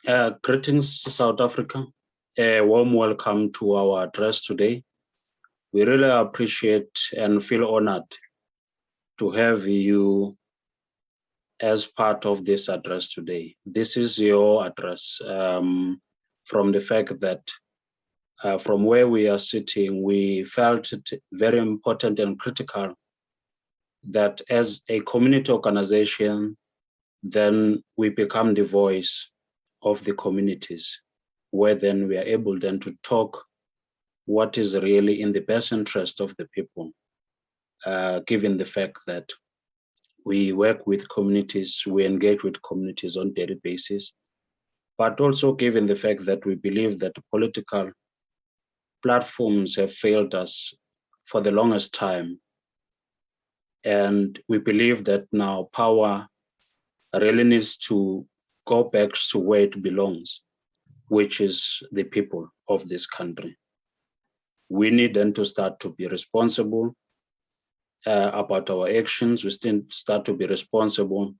Greetings, South Africa. A warm welcome to our address today. We really appreciate and feel honored to have you as part of this address today. This is your address from the fact that from where we are sitting, we felt it very important and critical that as a community organization, then we become the voice of the communities, where then we are able then to talk what is really in the best interest of the people, given the fact that we work with communities, we engage with communities on a daily basis, but also given the fact that we believe that political platforms have failed us for the longest time. And we believe that now power really needs to go back to where it belongs, which is the people of this country. We need then to start to be responsible about our actions. We still start to be responsible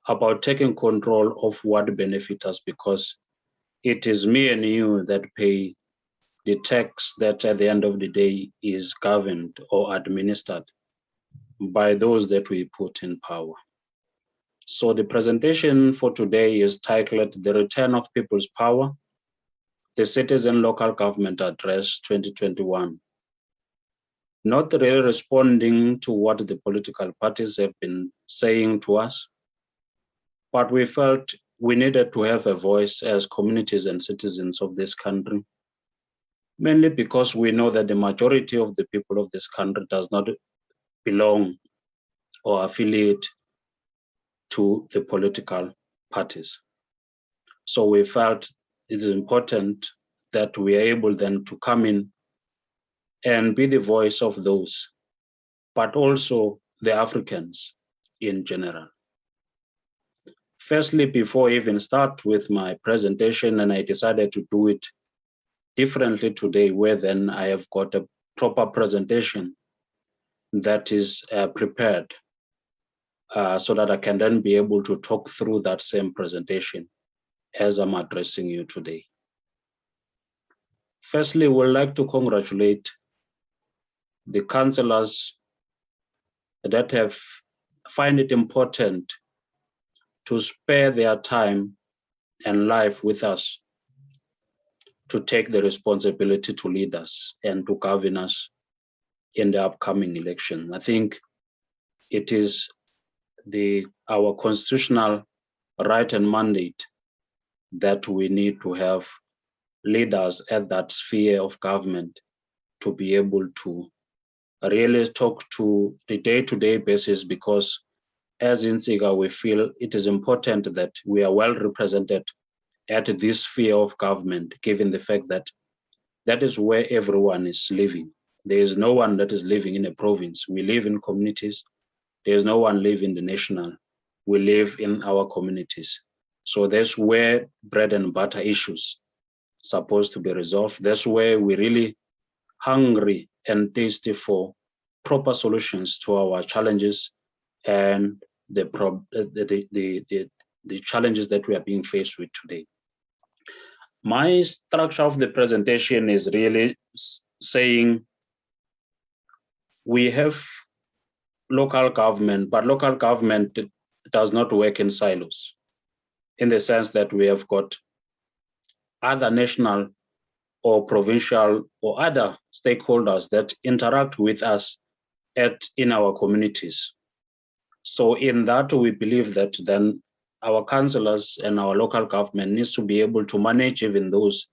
about taking control of what benefits us, because it is me and you that pay the tax that at the end of the day is governed or administered by those that we put in power. So the presentation for today is titled The Return of People's Power, the Citizen Local Government Address 2021. Not really responding to what the political parties have been saying to us, but we felt we needed to have a voice as communities and citizens of this country, mainly because we know that the majority of the people of this country does not belong or affiliate to the political parties. So we felt it's important that we are able then to come in and be the voice of those, but also the Africans in general. Firstly, before I even start with my presentation, and I decided to do it differently today, where then I have got a proper presentation that is prepared so that I can then be able to talk through that same presentation as I'm addressing you today. Firstly, we'd like to congratulate the councillors that have find it important to spare their time and life with us to take the responsibility to lead us and to govern us in the upcoming election. I think it is our constitutional right and mandate that we need to have leaders at that sphere of government to be able to really talk to the day-to-day basis, because as Insika, we feel it is important that we are well represented at this sphere of government, given the fact that that is where everyone is living. There is no one that is living in a province. We live in communities. There is no one living in the national. We live in our communities. So that's where bread and butter issues supposed to be resolved. That's where we're really hungry and thirsty for proper solutions to our challenges and the challenges that we are being faced with today. My structure of the presentation is really saying we have local government, but local government does not work in silos, in the sense that we have got other national or provincial or other stakeholders that interact with us in our communities. So in that, we believe that then our councillors and our local government needs to be able to manage even those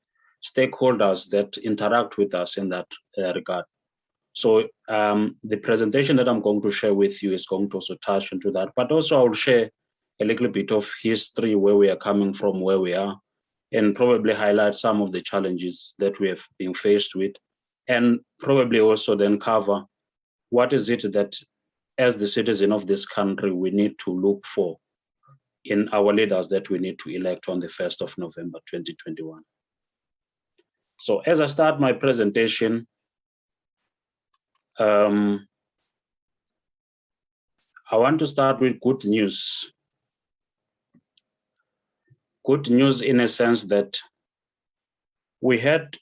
stakeholders that interact with us in that regard. So the presentation that I'm going to share with you is going to also touch into that, but also I'll share a little bit of history, where we are coming from, where we are, and probably highlight some of the challenges that we have been faced with, and probably also then cover what is it that, as the citizen of this country, we need to look for in our leaders that we need to elect on the 1st of November 2021. So as I start my presentation, I want to start with good news. good news in a sense that we had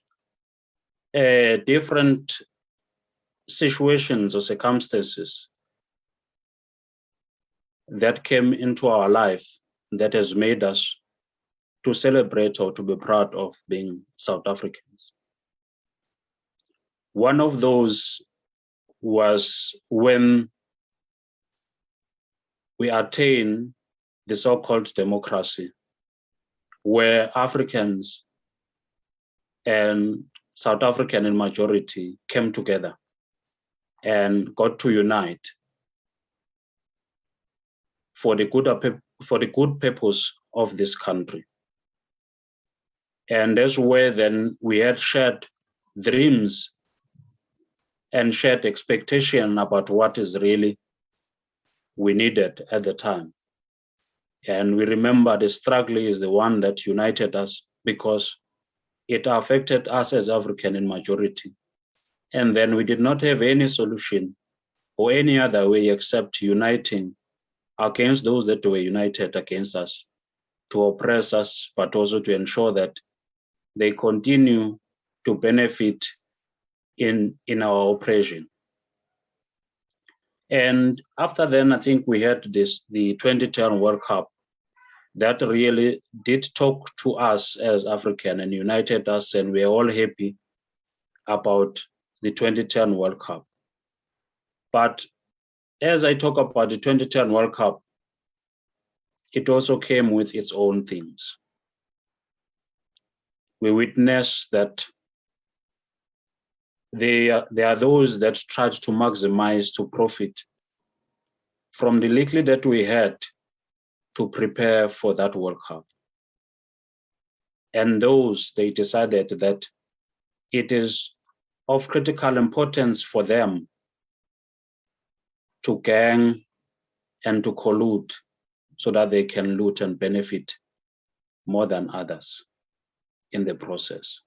different situations or circumstances that came into our life that has made us to celebrate or to be proud of being South Africans. One of those was when we attained the so-called democracy, where Africans and South African in majority came together and got to unite for the good purpose of this country. And that's where then we had shared dreams and shared expectation about what is really we needed at the time. And we remember the struggle is the one that united us because it affected us as African in majority. And then we did not have any solution or any other way except uniting against those that were united against us, to oppress us, but also to ensure that they continue to benefit in our oppression. And after then, I think we had the 2010 World Cup that really did talk to us as African and united us, and we're all happy about the 2010 World Cup. But as I talk about the 2010 World Cup, it also came with its own things. We witnessed that there are those that tried to maximize, to profit from the little that we had to prepare for that World Cup. And those, they decided that it is of critical importance for them to gang and to collude so that they can loot and benefit more than others in the process.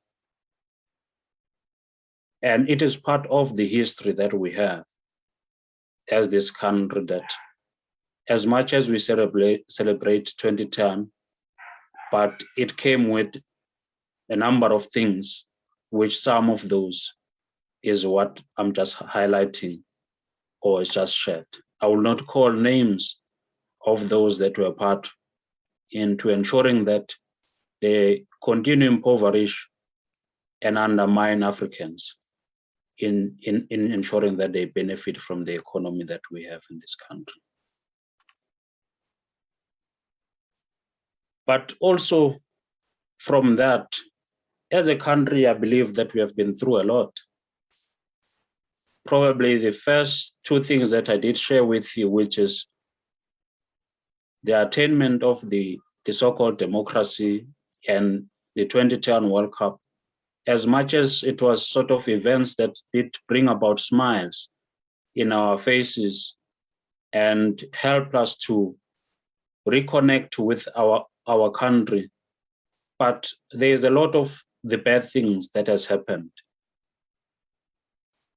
And it is part of the history that we have as this country, that as much as we celebrate 2010, but it came with a number of things, which some of those is what I'm just highlighting or just shared. I will not call names of those that were part into ensuring that they continue to impoverish and undermine Africans in ensuring that they benefit from the economy that we have in this country. But also from that, as a country, I believe that we have been through a lot. Probably the first two things that I did share with you, which is the attainment of the so-called democracy and the 2010 World Cup, as much as it was sort of events that did bring about smiles in our faces and help us to reconnect with our country. But there's a lot of the bad things that has happened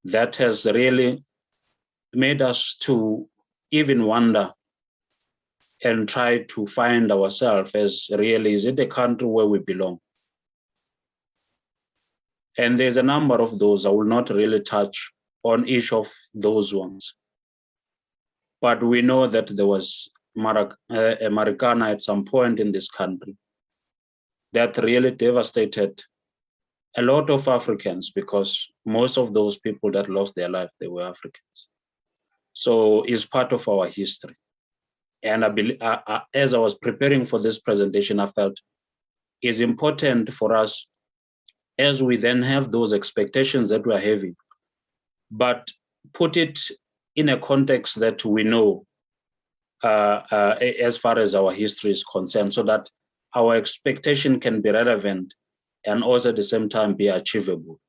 that has really made us to even wonder and try to find ourselves as really, is it a country where we belong? And there's a number of those. I will not really touch on each of those ones. But we know that there was Marikana at some point in this country that really devastated a lot of Africans, because most of those people that lost their life, they were Africans. So it's part of our history. And I believe, as I was preparing for this presentation, I felt it's important for us, as we then have those expectations that we're having, but put it in a context that we know as far as our history is concerned, so that our expectation can be relevant and also at the same time be achievable.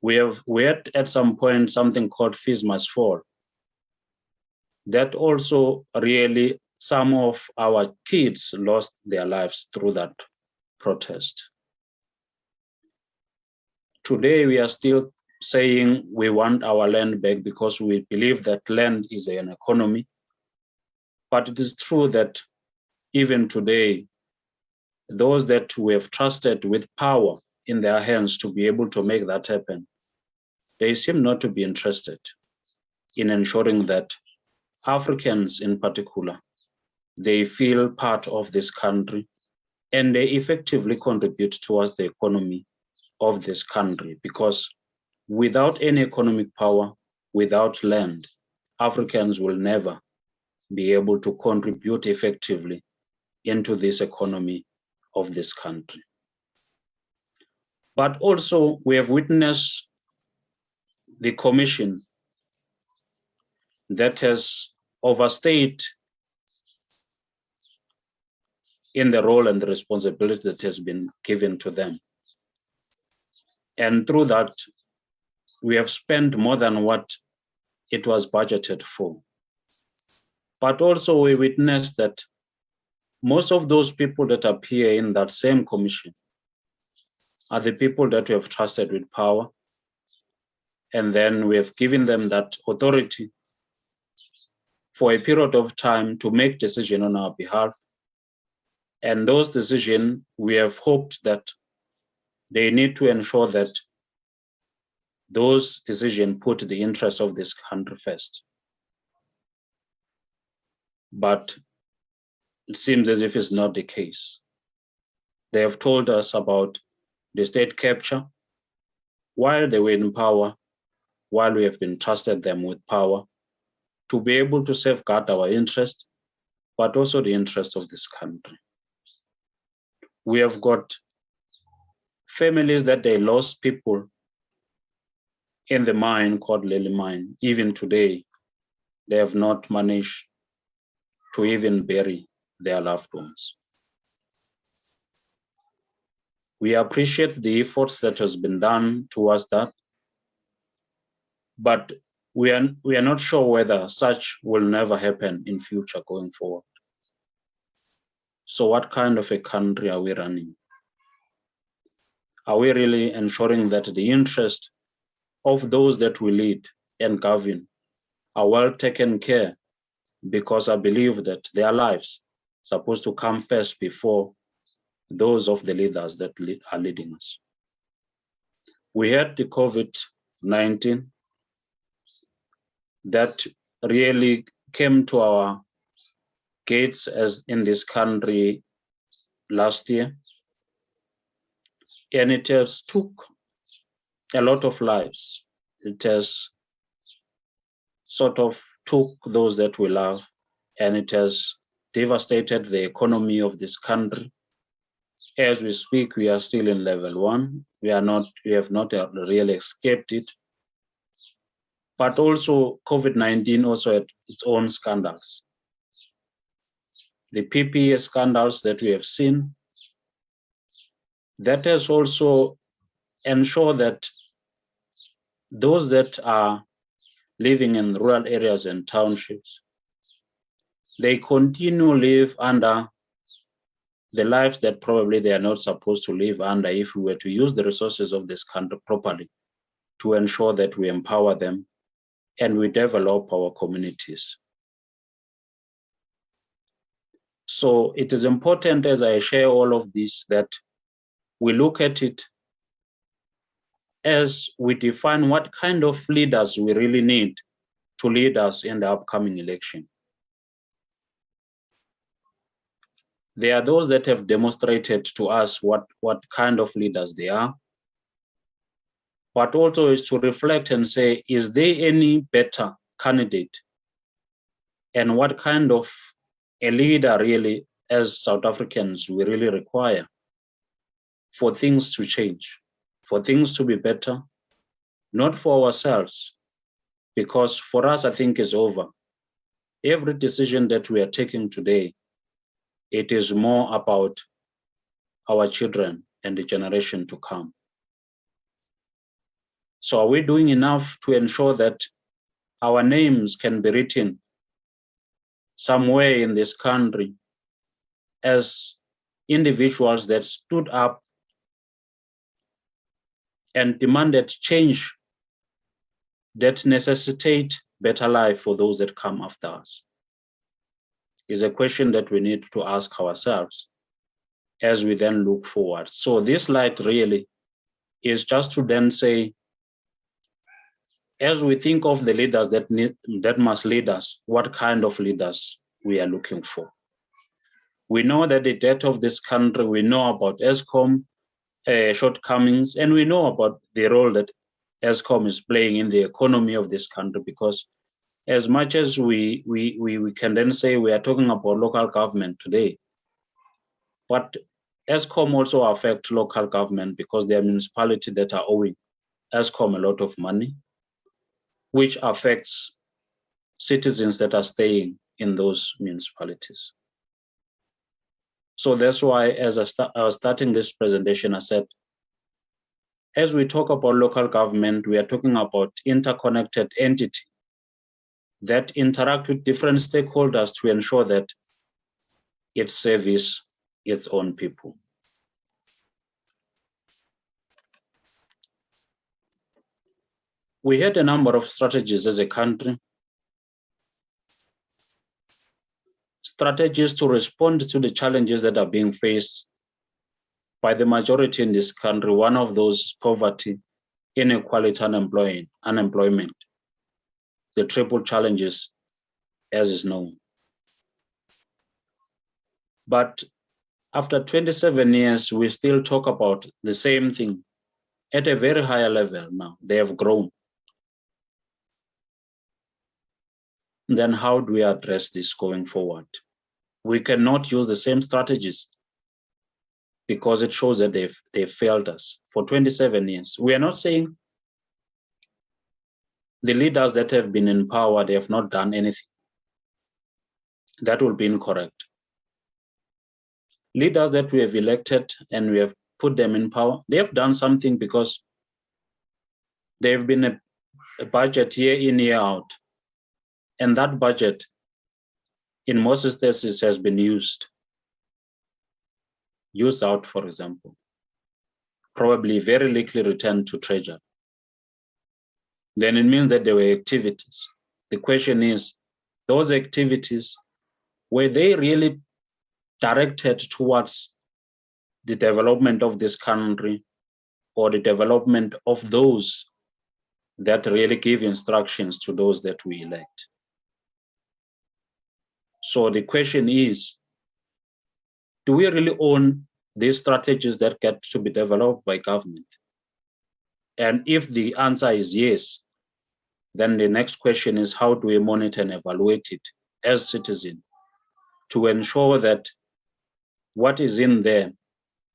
We had at some point something called Fees Must Fall. That also really, some of our kids lost their lives through that protest. Today, we are still saying we want our land back because we believe that land is an economy. But it is true that even today, those that we have trusted with power in their hands to be able to make that happen, they seem not to be interested in ensuring that Africans in particular, they feel part of this country and they effectively contribute towards the economy of this country, because without any economic power, without land, Africans will never be able to contribute effectively into this economy of this country. But also, we have witnessed the commission that has overstayed in the role and the responsibility that has been given to them. And through that, we have spent more than what it was budgeted for. But also we witnessed that most of those people that appear in that same commission are the people that we have trusted with power. And then we have given them that authority for a period of time to make decisions on our behalf. And those decisions, we have hoped that they need to ensure that those decisions put the interest of this country first. But it seems as if it's not the case. They have told us about the state capture while they were in power, while we have been trusted them with power to be able to safeguard our interest, but also the interest of this country. We have got families that they lost people in the mine called Lily Mine. Even today, they have not managed to even bury their loved ones. We appreciate the efforts that has been done towards that, but we are not sure whether such will never happen in future going forward. So what kind of a country are we running? Are we really ensuring that the interest of those that we lead and govern are well taken care? Because I believe that their lives are supposed to come first before those of the leaders that are leading us. We had the COVID-19 that really came to our gates as in this country last year. And it has took a lot of lives. It has sort of took those that we love, and it has devastated the economy of this country. As we speak, we are still in level 1. We have not really escaped it. But also COVID-19 also had its own scandals. The PPE scandals that we have seen, that has also ensured that those that are living in rural areas and townships, they continue to live under the lives that probably they are not supposed to live under if we were to use the resources of this country properly to ensure that we empower them and we develop our communities. So it is important, as I share all of this, that we look at it as we define what kind of leaders we really need to lead us in the upcoming election. There are those that have demonstrated to us what kind of leaders they are, but also is to reflect and say, is there any better candidate? And what kind of a leader really, as South Africans, we really require for things to change, for things to be better, not for ourselves, because for us, I think it's over. Every decision that we are taking today, it is more about our children and the generation to come. So are we doing enough to ensure that our names can be written somewhere in this country as individuals that stood up and demanded change that necessitate better life for those that come after us? Is a question that we need to ask ourselves as we then look forward. So this slide really is just to then say, as we think of the leaders that must lead us, what kind of leaders we are looking for. We know that the debt of this country, we know about ESCOM shortcomings, and we know about the role that ESCOM is playing in the economy of this country, because as much as we can then say we are talking about local government today, but ESCOM also affect local government because there are municipalities that are owing ESCOM a lot of money, which affects citizens that are staying in those municipalities. So that's why, as I was starting this presentation, I said, as we talk about local government, we are talking about interconnected entity that interact with different stakeholders to ensure that it serves its own people. We had a number of strategies as a country. Strategies to respond to the challenges that are being faced by the majority in this country. One of those is poverty, inequality, unemployment, the triple challenges as is known. But after 27 years, we still talk about the same thing at a very higher level now. They have grown. Then how do we address this going forward? We cannot use the same strategies because it shows that they've failed us for 27 years. We are not saying the leaders that have been in power, they have not done anything. That will be incorrect. Leaders that we have elected and we have put them in power, they have done something because they've been a budget year in, year out. And that budget, in most instances, has been used out, for example, probably very little returned to treasury. Then it means that there were activities. The question is, those activities, were they really directed towards the development of this country or the development of those that really give instructions to those that we elect? So the question is, do we really own these strategies that get to be developed by government? And if the answer is yes, then the next question is, how do we monitor and evaluate it as citizens to ensure that what is in there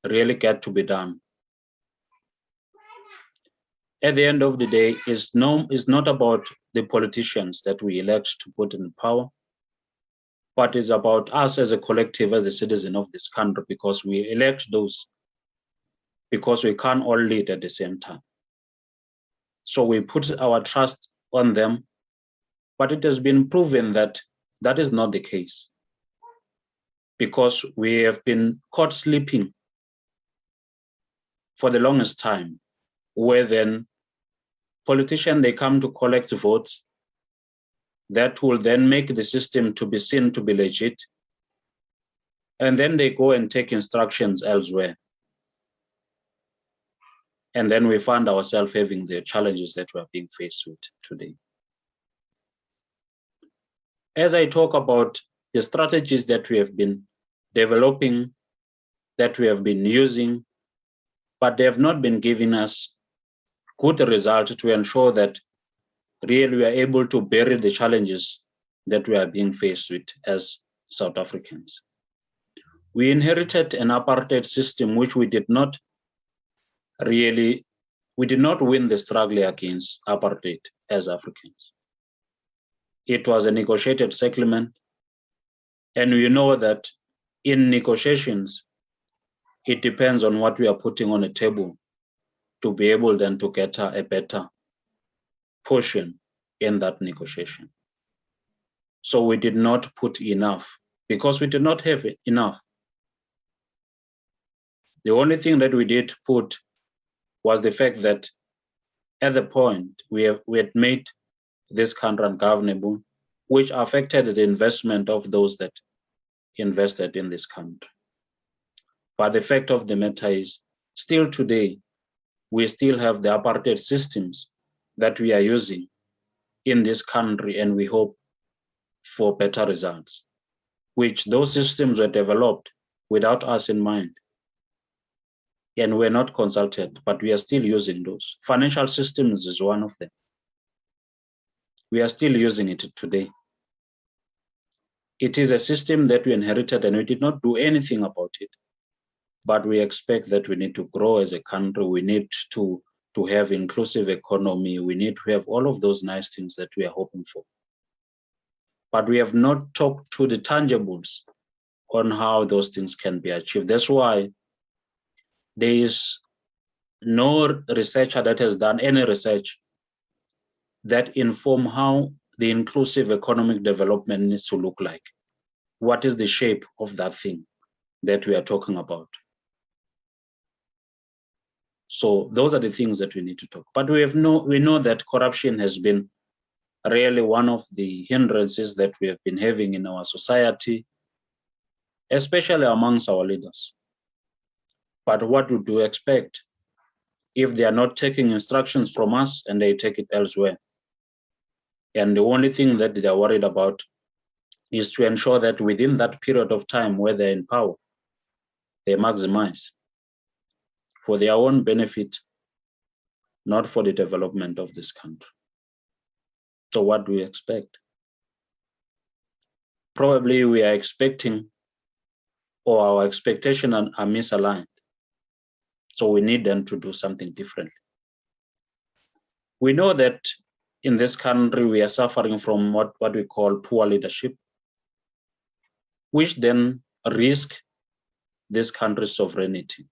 really get to be done? At the end of the day, it's not about the politicians that we elect to put in power, but it's about us as a collective, as a citizen of this country, because we elect those, because we can't all lead at the same time. So we put our trust on them, but it has been proven that that is not the case, because we have been caught sleeping for the longest time, where then politicians, they come to collect votes that will then make the system to be seen to be legit, and then they go and take instructions elsewhere. And then we find ourselves having the challenges that we are being faced with today. As I talk about the strategies that we have been developing, that we have been using, but they have not been giving us good results to ensure that really we are able to bury the challenges that we are being faced with as South Africans. We inherited an apartheid system which we did not win the struggle against apartheid as Africans. It was a negotiated settlement, and we know that in negotiations, it depends on what we are putting on the table to be able then to get a better portion in that negotiation. So we did not put enough because we did not have enough. The only thing that we did put was the fact that at the point we had made this country ungovernable, which affected the investment of those that invested in this country. But the fact of the matter is, still today, we still have the apartheid systems that we are using in this country, and we hope for better results, which those systems were developed without us in mind. And we're not consulted, but we are still using those. Financial systems is one of them. We are still using it today. It is a system that we inherited and we did not do anything about it. But we expect that we need to grow as a country. We need to have inclusive economy. We need to have all of those nice things that we are hoping for. But we have not talked to the tangibles on how those things can be achieved. That's why there is no researcher that has done any research that inform how the inclusive economic development needs to look like. What is the shape of that thing that we are talking about? So those are the things that we need to talk. But we know that corruption has been really one of the hindrances that we have been having in our society, especially amongst our leaders. But what would you expect if they are not taking instructions from us and they take it elsewhere? And the only thing that they are worried about is to ensure that within that period of time where they're in power, they maximize for their own benefit, not for the development of this country. So what do we expect? Probably we are expecting, or our expectations are misaligned. So we need them to do something differently. We know that in this country, we are suffering from what we call poor leadership, which then risk this country's sovereignty.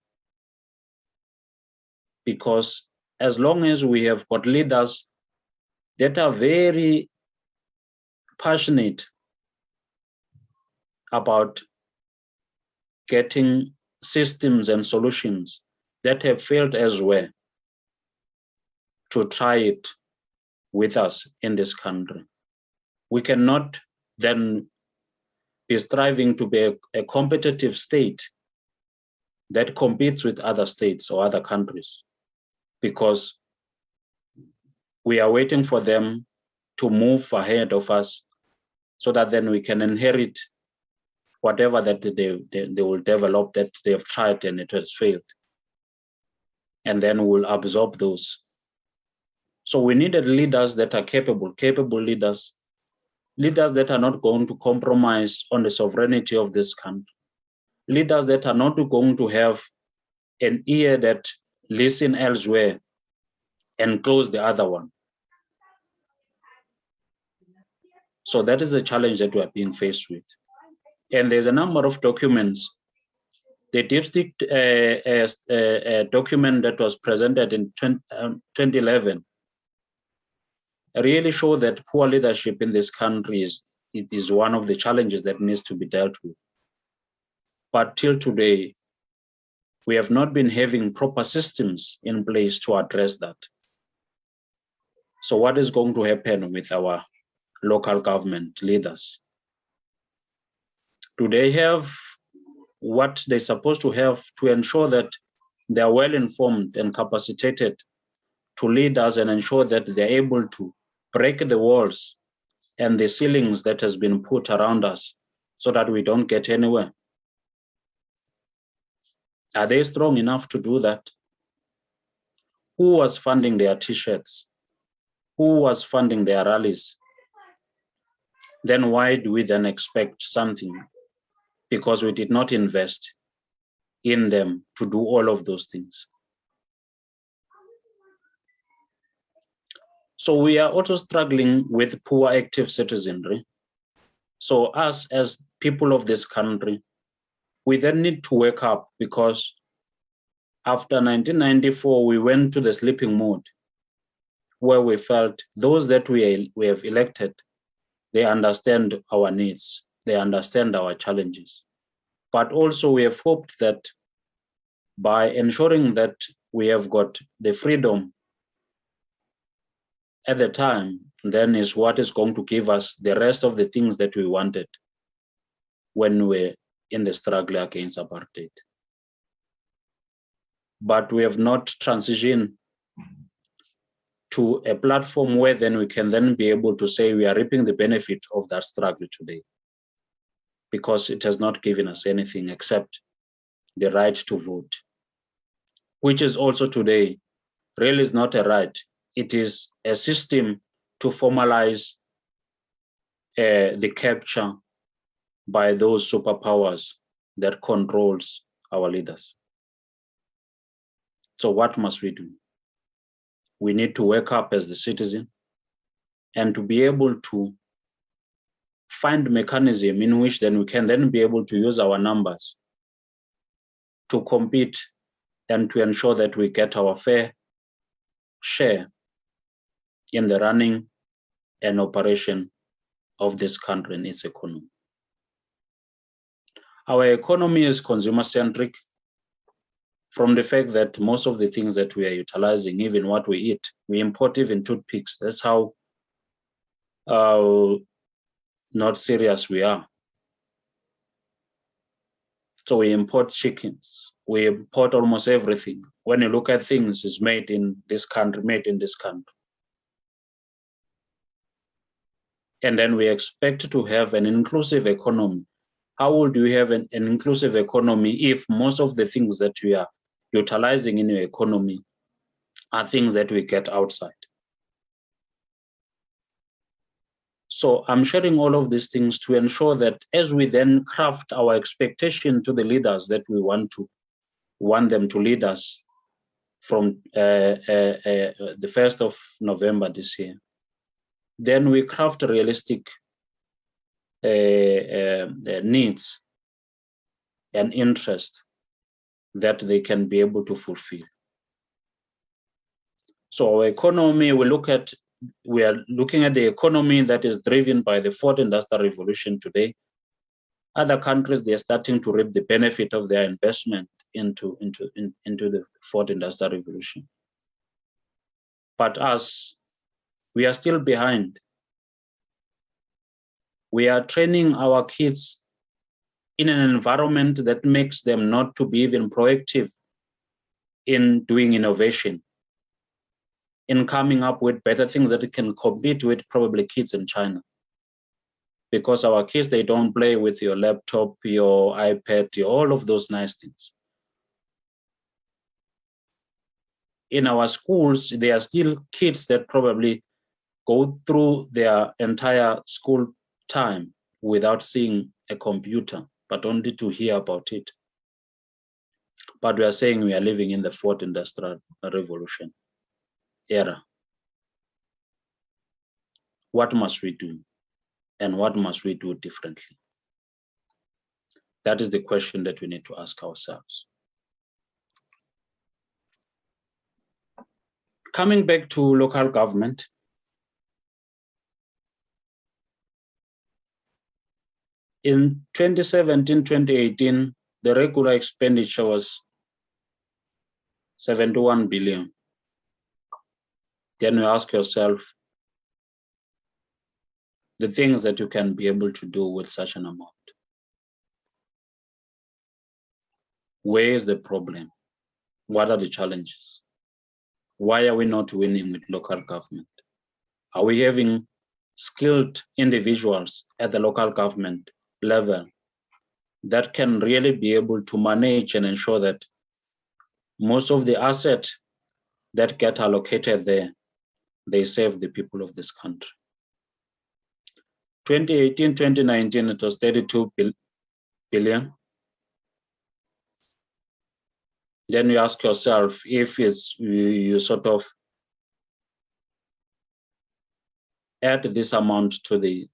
Because as long as we have got leaders that are very passionate about getting systems and solutions that have failed elsewhere to try it with us in this country, we cannot then be striving to be a competitive state that competes with other states or other countries, because we are waiting for them to move ahead of us so that then we can inherit whatever that they will develop that they have tried and it has failed. And then we'll absorb those. So we needed leaders that are capable leaders that are not going to compromise on the sovereignty of this country, leaders that are not going to have an ear that listen elsewhere and close the other one. So that is the challenge that we are being faced with. And there's a number of documents. The dipstick document that was presented in 2011 really show that poor leadership in this country is one of the challenges that needs to be dealt with. But till today, we have not been having proper systems in place to address that. So what is going to happen with our local government leaders? Do they have what they're supposed to have to ensure that they are well informed and capacitated to lead us and ensure that they're able to break the walls and the ceilings that has been put around us so that we don't get anywhere? Are they strong enough to do that? Who was funding their t-shirts? Who was funding their rallies? Then why do we then expect something? Because we did not invest in them to do all of those things. So we are also struggling with poor active citizenry. So us as people of this country, we then need to wake up, because after 1994, we went to the sleeping mode where we felt those that we have elected, they understand our needs, they understand our challenges. But also we have hoped that by ensuring that we have got the freedom at the time, then is what is going to give us the rest of the things that we wanted when we're in the struggle against apartheid. but we have not transitioned to a platform where then we can then be able to say we are reaping the benefit of that struggle today, because it has not given us anything except the right to vote, which is also today really is not a right. It is a system to formalize the capture by those superpowers that controls our leaders. So what must we do? We need to wake up as the citizen and to be able to find mechanism in which then we can then be able to use our numbers to compete and to ensure that we get our fair share in the running and operation of this country and its economy. Our economy is consumer-centric, from the fact that most of the things that we are utilizing, even what we eat, we import even toothpicks. That's how not serious we are. So we import chickens, we import almost everything. When you look at things, it's made in this country, made in this country. And then we expect to have an inclusive economy. How would you have an inclusive economy if most of the things that we are utilizing in your economy are things that we get outside? So I'm sharing all of these things to ensure that as we then craft our expectation to the leaders that we want them to lead us from the 1st of November this year, then we craft realistic needs and interest that they can be able to fulfill. So our economy, we are looking at the economy that is driven by the fourth industrial revolution today. Other countries, they are starting to reap the benefit of their investment into the fourth industrial revolution. But us, we are still behind. We are training our kids in an environment that makes them not to be even proactive in doing innovation, in coming up with better things that can compete with probably kids in China. Because our kids, they don't play with your laptop, your iPad, all of those nice things. In our schools, there are still kids that probably go through their entire school time without seeing a computer, but only to hear about it. But we are saying we are living in the fourth industrial revolution era. What must we do? And what must we do differently? That is the question that we need to ask ourselves. Coming back to local government, in 2017, 2018, the regular expenditure was 71 billion. Then you ask yourself the things that you can be able to do with such an amount. Where is the problem? What are the challenges? Why are we not winning with local government? Are we having skilled individuals at the local government level that can really be able to manage and ensure that most of the assets that get allocated there, they serve the people of this country? 2018, 2019, it was 32 billion. Then you ask yourself if you sort of add this amount to the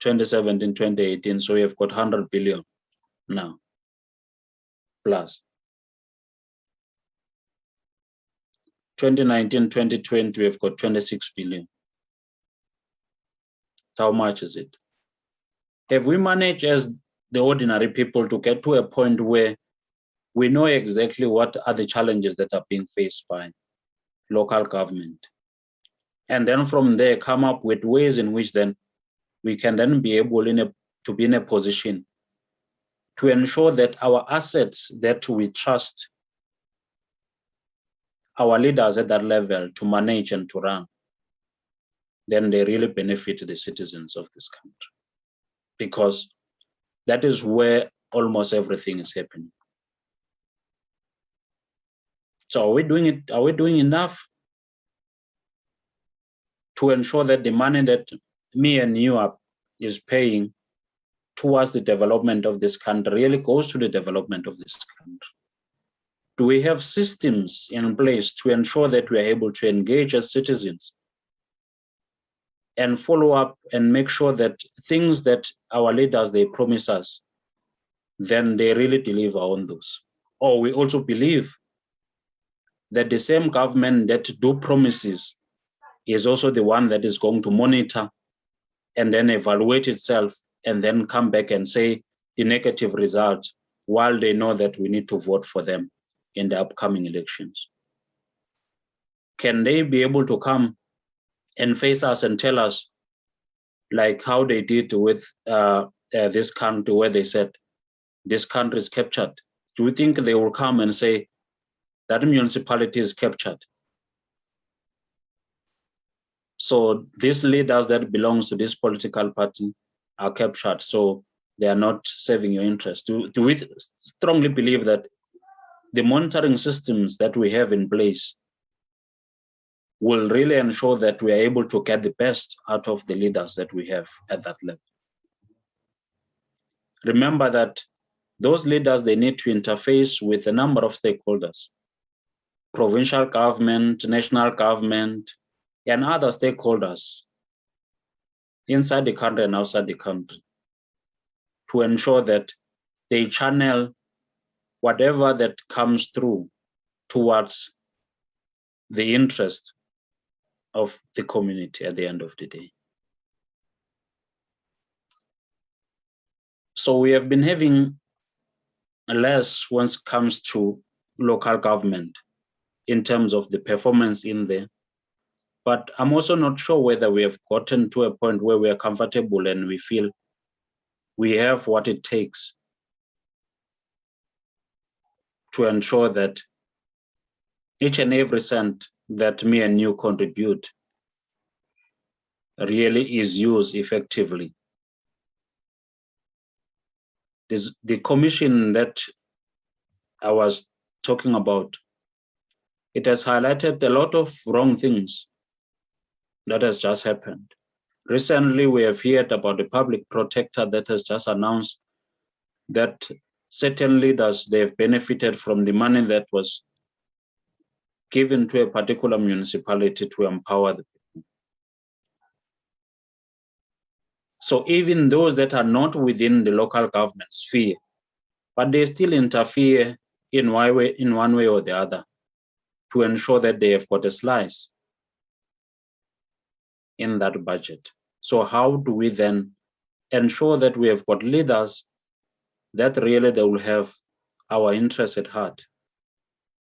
2017, 2018, so you've got 100 billion now, plus. 2019, 2020, we've got 26 billion. How much is it? Have we managed as the ordinary people to get to a point where we know exactly what are the challenges that are being faced by local government? And then from there, come up with ways in which then we can then be able to be in a position to ensure that our assets that we trust our leaders at that level to manage and to run, then they really benefit the citizens of this country, because that is where almost everything is happening. So are we doing it? Are we doing enough to ensure that the money that me and you is paying towards the development of this country really goes to the development of this country? Do we have systems in place to ensure that we are able to engage as citizens and follow up and make sure that things that our leaders, they promise us, then they really deliver on those? Or we also believe that the same government that do promises is also the one that is going to monitor and then evaluate itself and then come back and say the negative result, while they know that we need to vote for them in the upcoming elections? Can they be able to come and face us and tell us, like how they did with this country, where they said this country is captured? Do you think they will come and say that municipality is captured, so these leaders that belongs to this political party are captured, so they are not serving your interest? Do we strongly believe that the monitoring systems that we have in place will really ensure that we are able to get the best out of the leaders that we have at that level? Remember that those leaders, they need to interface with a number of stakeholders: provincial government, national government, and other stakeholders inside the country and outside the country, to ensure that they channel whatever that comes through towards the interest of the community at the end of the day. So we have been having less when it comes to local government in terms of the performance in there. But I'm also not sure whether we have gotten to a point where we are comfortable and we feel we have what it takes to ensure that each and every cent that me and you contribute really is used effectively. The commission that I was talking about, it has highlighted a lot of wrong things that has just happened. Recently, we have heard about the public protector that has just announced that certain leaders, they have benefited from the money that was given to a particular municipality to empower the people. So even those that are not within the local government sphere, but they still interfere in one way or the other to ensure that they have got a slice in that budget. So how do we then ensure that we have got leaders that really they will have our interests at heart,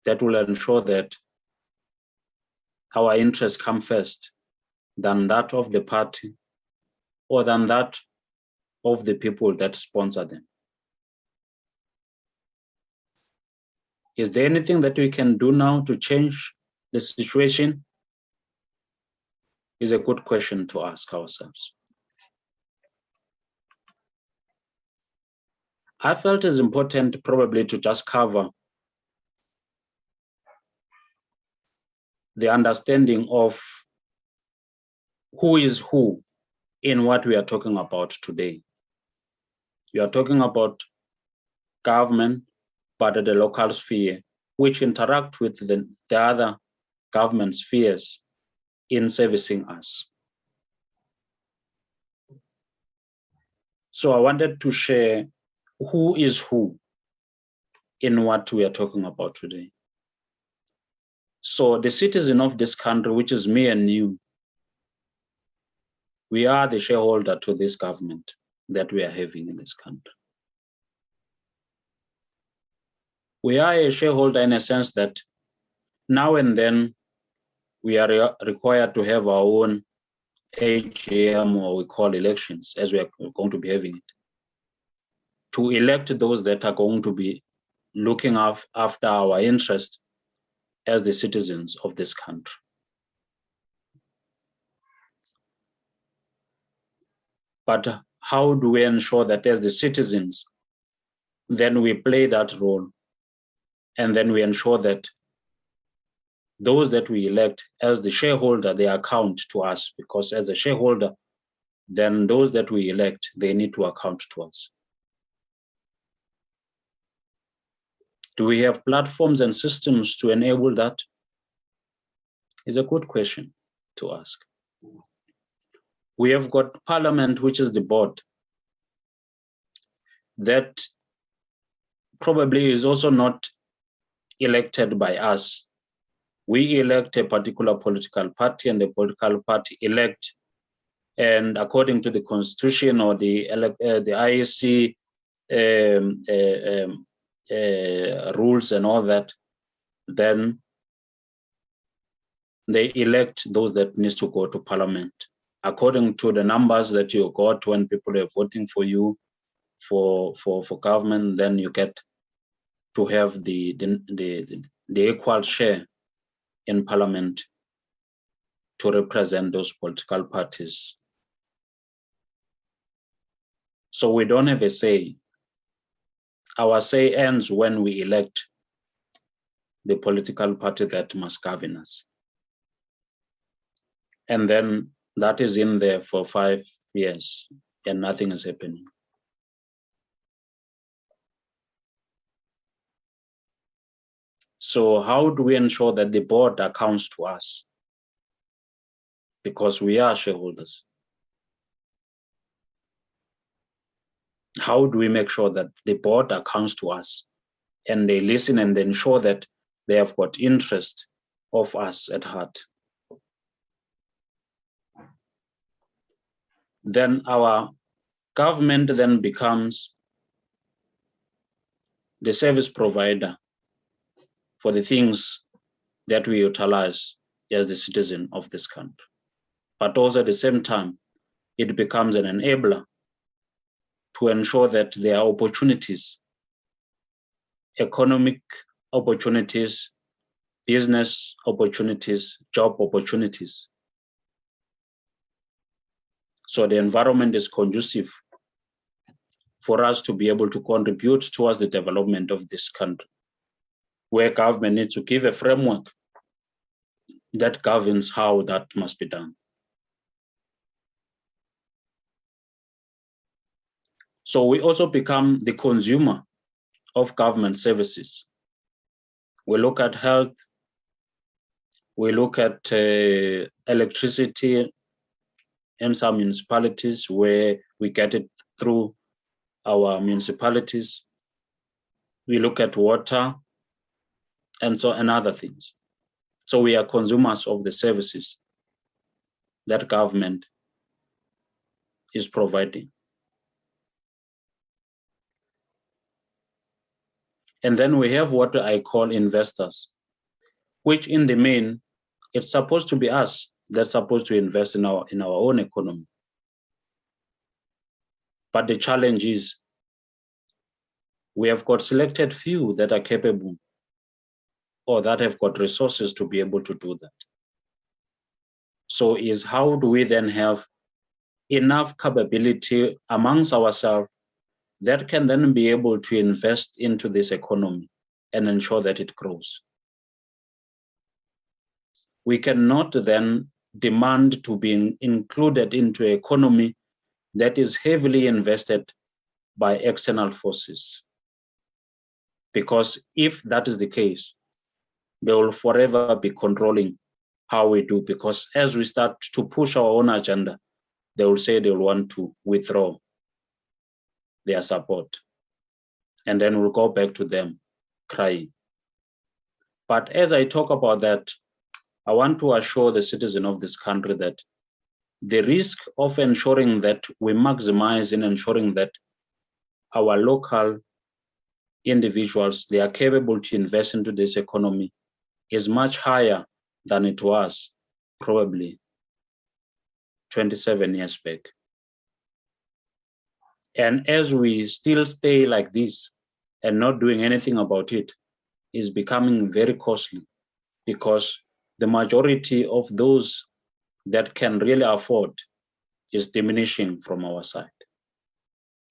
that will ensure that our interests come first than that of the party or than that of the people that sponsor them? Is there anything that we can do now to change the situation? Is a good question to ask ourselves. I felt it's important probably to just cover the understanding of who is who in what we are talking about today. We are talking about government, but at the local sphere, which interact with the other government spheres in servicing us. So I wanted to share who is who in what we are talking about today. So the citizen of this country, which is me and you, we are the shareholder to this government that we are having in this country. We are a shareholder in a sense that now and then we are required to have our own AGM, or we call elections, as we are going to be having it, to elect those that are going to be looking after our interest as the citizens of this country. But how do we ensure that as the citizens, then we play that role, and then we ensure that those that we elect as the shareholder, they account to us, because as a shareholder, then those that we elect, they need to account to us. Do we have platforms and systems to enable that? Is a good question to ask. We have got Parliament, which is the board, that probably is also not elected by us. We elect a particular political party, and the political party elect, and according to the constitution or the IEC rules and all that, then they elect those that needs to go to Parliament according to the numbers that you got when people are voting for you for government. Then you get to have the equal share in Parliament to represent those political parties. So we don't have a say. Our say ends when we elect the political party that must govern us. And then that is in there for 5 years and nothing is happening. So how do we ensure that the board accounts to us? Because we are shareholders. How do we make sure that the board accounts to us and they listen and ensure that they have got interest of us at heart? Then our government then becomes the service provider for the things that we utilize as the citizen of this country. But also at the same time, it becomes an enabler to ensure that there are opportunities, economic opportunities, business opportunities, job opportunities. So the environment is conducive for us to be able to contribute towards the development of this country, where government needs to give a framework that governs how that must be done. So we also become the consumer of government services. We look at health, we look at electricity in some municipalities where we get it through our municipalities. We look at water and other things. So we are consumers of the services that government is providing. And then we have what I call investors, which in the main, it's supposed to be us that's supposed to invest in our own economy. But the challenge is we have got selected few that are capable or that have got resources to be able to do that. So is how do we then have enough capability amongst ourselves that can then be able to invest into this economy and ensure that it grows? We cannot then demand to be included into an economy that is heavily invested by external forces. Because if that is the case, they will forever be controlling how we do, because as we start to push our own agenda, they will say they will want to withdraw their support. And then we'll go back to them crying. But as I talk about that, I want to assure the citizen of this country that the risk of ensuring that we maximize in ensuring that our local individuals, they are capable to invest into this economy is much higher than it was probably 27 years back. And as we still stay like this and not doing anything about it, is becoming very costly. because the majority of those that can really afford is diminishing from our side,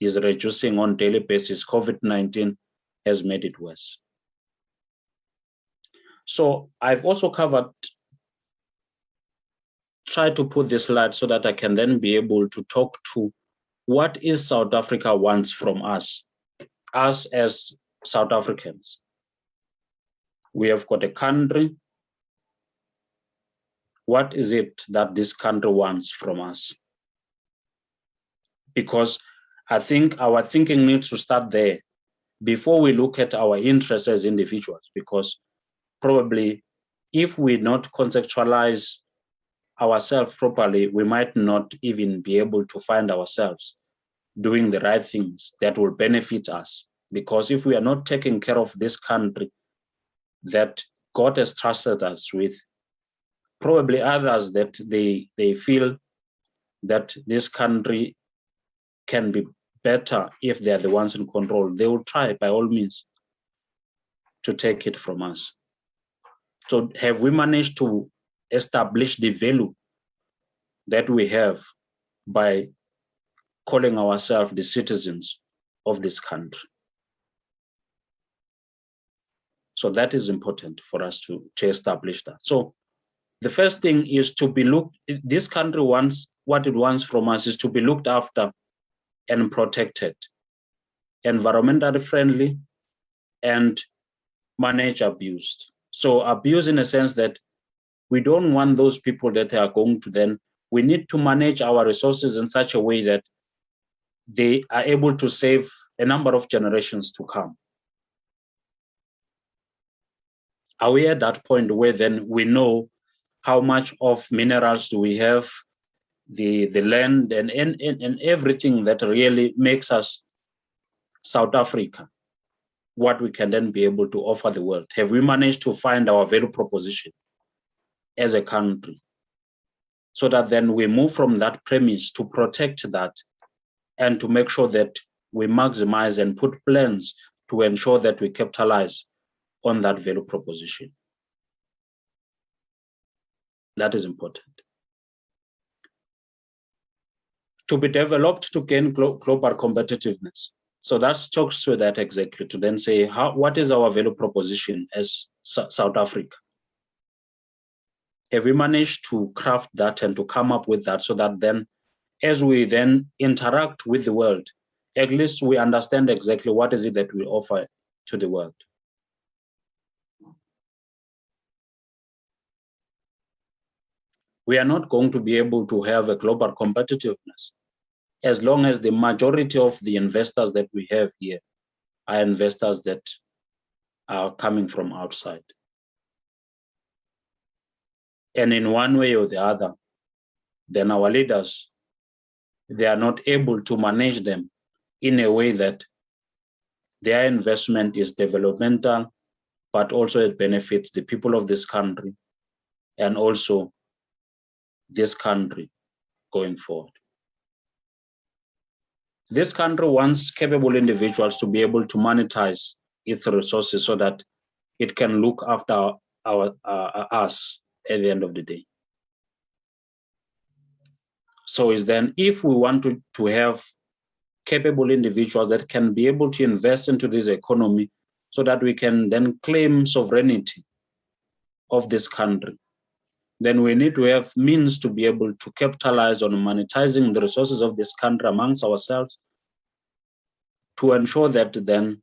is reducing on daily basis. COVID-19 has made it worse. So I've also try to put this slide so that I can then be able to talk to what is South Africa wants from us as South Africans. We have got a country. What is it that this country wants from us? Because I think our thinking needs to start there before we look at our interests as individuals, because probably if we not conceptualize ourselves properly, we might not even be able to find ourselves doing the right things that will benefit us. Because if we are not taking care of this country that God has trusted us with, probably others that they feel that this country can be better if they are the ones in control, they will try by all means to take it from us. So have we managed to establish the value that we have by calling ourselves the citizens of this country? So that is important for us to establish that. So the first thing is to be this country wants, what it wants from us is to be looked after and protected, environmentally friendly, and manage abuse. So abuse in a sense that we don't want those people that are going to then, we need to manage our resources in such a way that they are able to save a number of generations to come. Are we at that point where then we know how much of minerals do we have, the land and everything that really makes us South Africa, what we can then be able to offer the world? Have we managed to find our value proposition as a country, so that then we move from that premise to protect that and to make sure that we maximize and put plans to ensure that we capitalize on that value proposition? That is important. To be developed to gain global competitiveness. So that talks to that exactly, to then say, what is our value proposition as South Africa? Have we managed to craft that and to come up with that, so that then as we then interact with the world, at least we understand exactly what is it that we offer to the world? We are not going to be able to have a global competitiveness as long as the majority of the investors that we have here are investors that are coming from outside. And in one way or the other, then our leaders, they are not able to manage them in a way that their investment is developmental, but also it benefits the people of this country and also this country going forward. This country wants capable individuals to be able to monetize its resources so that it can look after us at the end of the day. So is then, if we want to have capable individuals that can be able to invest into this economy so that we can then claim sovereignty of this country, then we need to have means to be able to capitalize on monetizing the resources of this country amongst ourselves, to ensure that then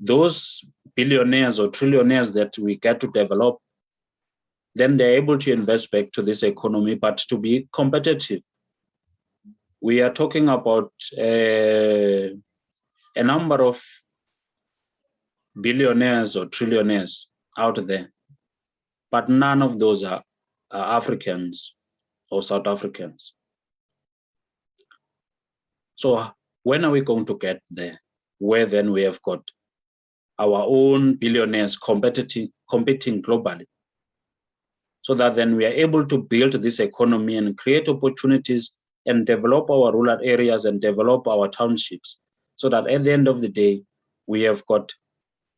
those billionaires or trillionaires that we get to develop, then they're able to invest back to this economy, but to be competitive. We are talking about a number of billionaires or trillionaires out there, but none of those are Africans or South Africans. So when are we going to get there, where then we have got our own billionaires competing globally, so that then we are able to build this economy and create opportunities and develop our rural areas and develop our townships, so that at the end of the day, we have got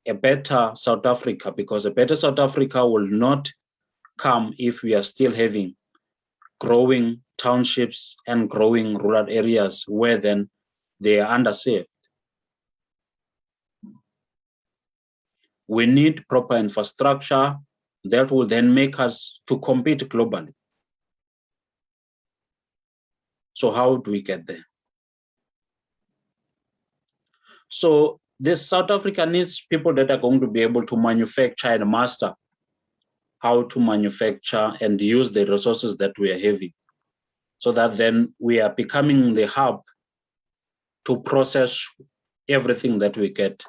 a better South Africa, because a better South Africa will not come if we are still having growing townships and growing rural areas where then they are underserved. We need proper infrastructure that will then make us to compete globally. So how do we get there? So this South Africa needs people that are going to be able to manufacture and master how to manufacture and use the resources that we are having, so that then we are becoming the hub to process everything that we get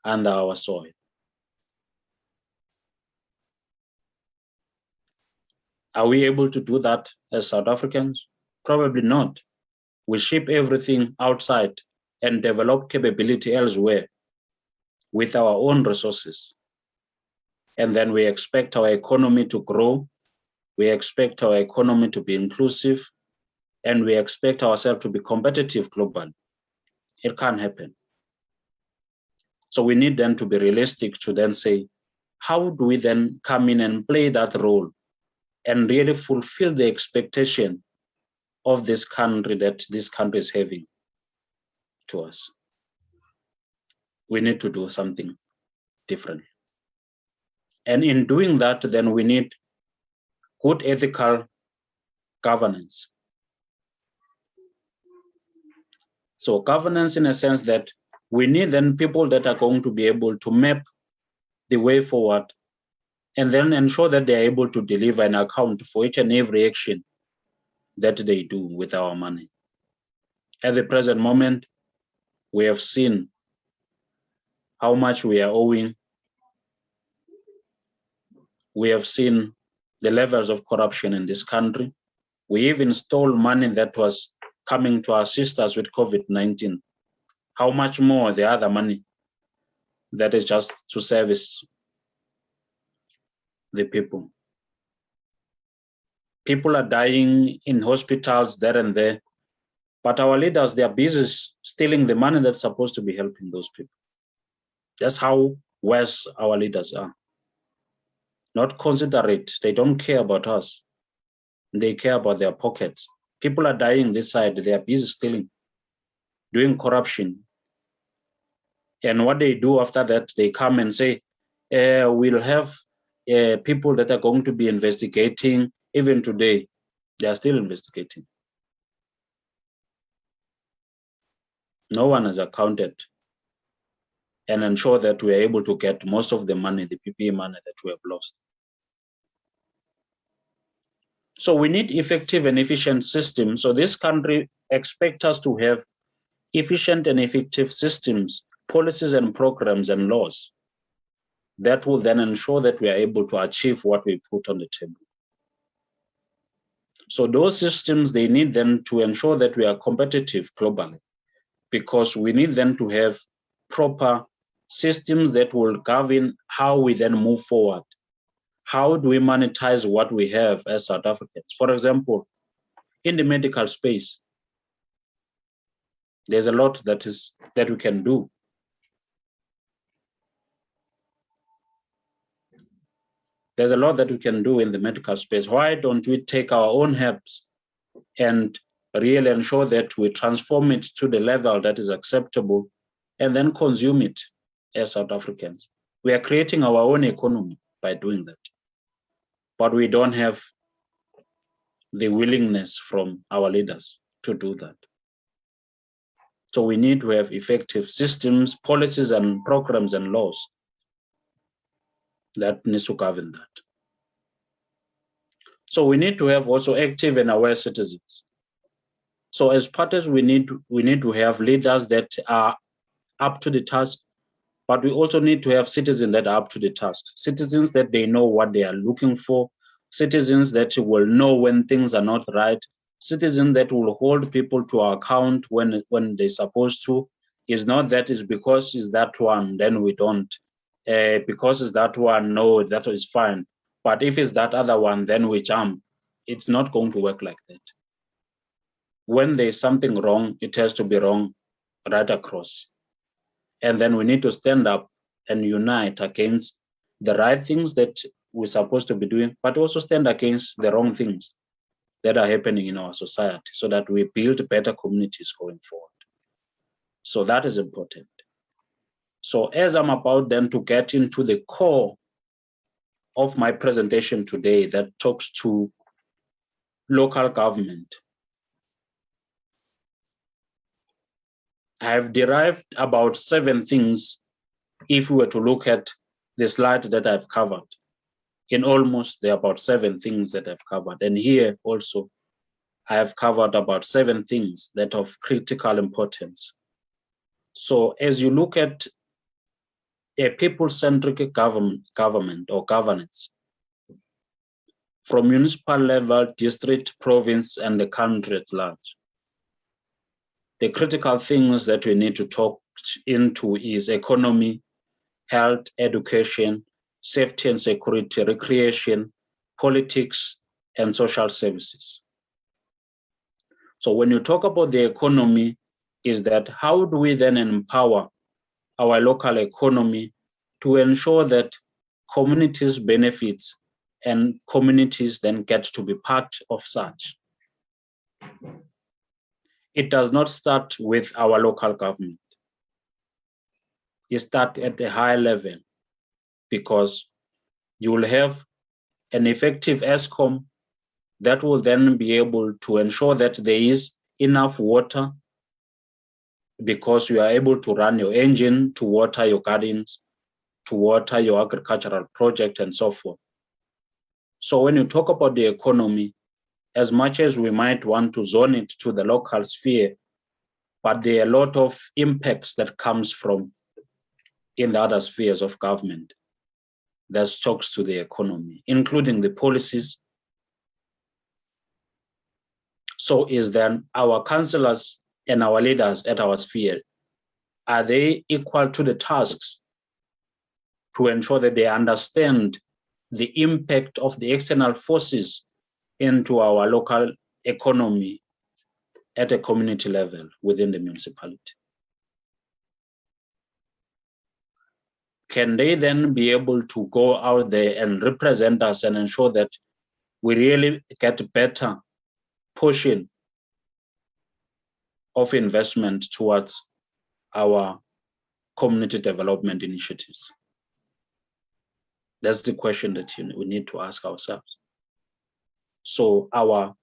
under our soil. Are we able to do that as South Africans? Probably not. We ship everything outside and develop capability elsewhere with our own resources. And then we expect our economy to grow. We expect our economy to be inclusive, and we expect ourselves to be competitive globally. It can't happen. So we need then to be realistic to then say, how do we then come in and play that role and really fulfill the expectation of this country that this country is having to us? We need to do something different. And in doing that, then we need good ethical governance. So governance in a sense that we need then people that are going to be able to map the way forward and then ensure that they are able to deliver an account for each and every action that they do with our money. At the present moment, we have seen how much we are owing. We have seen the levels of corruption in this country. We even stole money that was coming to assist us with COVID-19. How much more the other money that is just to service the people? People are dying in hospitals there and there, but our leaders, they are busy stealing the money that's supposed to be helping those people. That's how worse our leaders are. Not considerate. They don't care about us. They care about their pockets. People are dying this side. They are busy stealing, doing corruption. And what they do after that, they come and say, we'll have people that are going to be investigating. Even today, they are still investigating. No one has accounted and ensure that we are able to get most of the money, the PPE money that we have lost. So we need effective and efficient systems. So this country expects us to have efficient and effective systems, policies and programs and laws that will then ensure that we are able to achieve what we put on the table. So those systems, they need them to ensure that we are competitive globally, because we need them to have proper systems that will govern how we then move forward. How do we monetize what we have as South Africans? For example, in the medical space, there's a lot that we can do. There's a lot that we can do in the medical space. Why don't we take our own herbs and really ensure that we transform it to the level that is acceptable and then consume it as South Africans? We are creating our own economy by doing that. But we don't have the willingness from our leaders to do that. So we need to have effective systems, policies, and programs and laws that needs to govern that. So we need to have also active and aware citizens. So as parties, we need to have leaders that are up to the task, but we also need to have citizens that are up to the task. Citizens that they know what they are looking for, citizens that will know when things are not right, citizens that will hold people to account when they're supposed to. It's not that it's because it's that one, then we don't. Because it's that one, no, that is fine. But if it's that other one, then we jump. It's not going to work like that. When there's something wrong, it has to be wrong right across. And then we need to stand up and unite against the right things that we're supposed to be doing, but also stand against the wrong things that are happening in our society so that we build better communities going forward. So that is important. So as I'm about then to get into the core of my presentation today that talks to local government, I have derived about 7 things if we were to look at the slide that I've covered. In almost, there are about 7 things that I've covered. And here also, I have covered about 7 things that are of critical importance. So as you look at a people-centric government or governance, from municipal level, district, province, and the country at large, the critical things that we need to talk into is economy, health, education, safety and security, recreation, politics, and social services. So when you talk about the economy, is that how do we then empower our local economy to ensure that communities benefits and communities then get to be part of such? It does not start with our local government. It starts at a high level because you will have an effective ESCOM that will then be able to ensure that there is enough water because you are able to run your engine to water your gardens, to water your agricultural project and so forth. So when you talk about the economy, as much as we might want to zone it to the local sphere, but there are a lot of impacts that comes from in the other spheres of government that talks to the economy, including the policies. So is then our councillors and our leaders at our sphere, are they equal to the tasks to ensure that they understand the impact of the external forces into our local economy at a community level within the municipality? Can they then be able to go out there and represent us and ensure that we really get better portion of investment towards our community development initiatives? That's the question that we need to ask ourselves. So our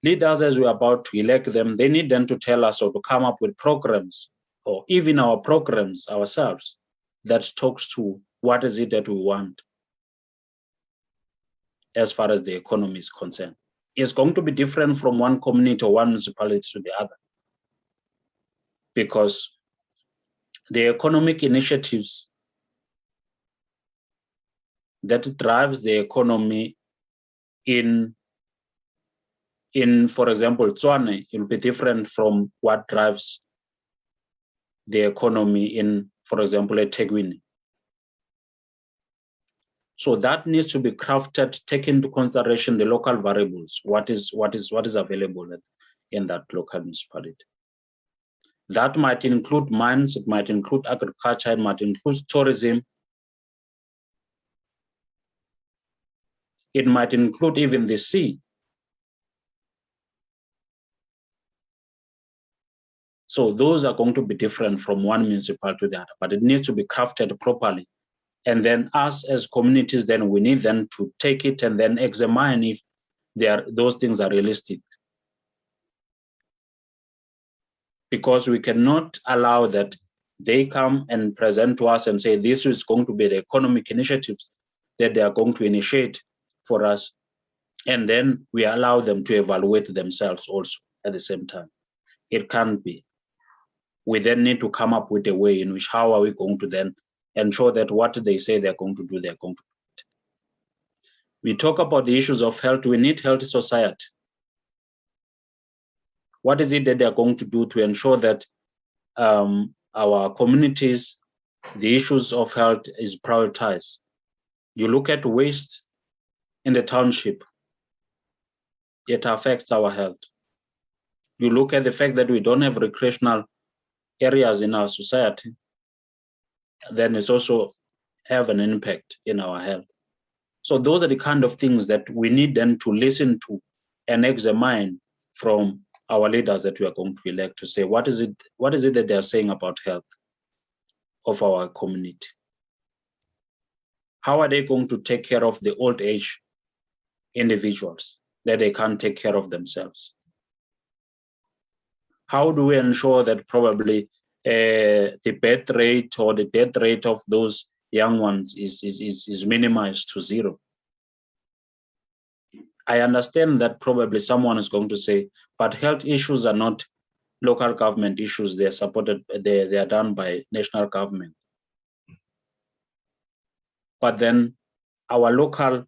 leaders, as we're about to elect them, they need them to tell us or to come up with programs, or even our programs ourselves, that talks to what is it that we want as far as the economy is concerned. It's going to be different from one community or one municipality to the other, because the economic initiatives that drives the economy in for example, Tswane, it will be different from what drives the economy in, for example, eThekwini. So that needs to be crafted, taking into consideration the local variables, what is available in that local municipality. That might include mines, it might include agriculture, it might include tourism, it might include even the sea. So those are going to be different from one municipality to the other, but it needs to be crafted properly. And then us as communities, then we need them to take it and then examine if those things are realistic. Because we cannot allow that they come and present to us and say, this is going to be the economic initiatives that they are going to initiate for us. And then we allow them to evaluate themselves also at the same time. It can't be. We then need to come up with a way in which how are we going to then ensure that what they say they're going to do, they're going to do it. We talk about the issues of health. We need healthy society. What is it that they're going to do to ensure that our communities, the issues of health is prioritized? You look at waste in the township, it affects our health. You look at the fact that we don't have recreational areas in our society, then it's also have an impact in our health. So those are the kind of things that we need then to listen to and examine from our leaders that we are going to elect, to say, what is it that they are saying about health of our community? How are they going to take care of the old age individuals that they can't take care of themselves? How do we ensure that probably the birth rate or the death rate of those young ones is minimized to zero? I understand that probably someone is going to say, but health issues are not local government issues. They are supported, they are done by national government. But then our local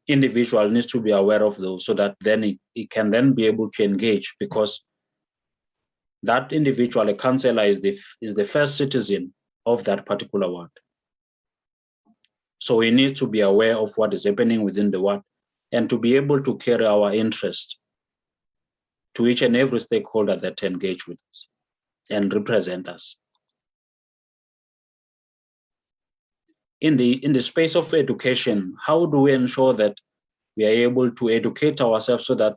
individual needs to be aware of those, so that then he can then be able to engage, because that individual, a councillor, is the first citizen of that particular ward. So we need to be aware of what is happening within the ward and to be able to carry our interest to each and every stakeholder that engage with us and represent us. In the space of education, how do we ensure that we are able to educate ourselves so that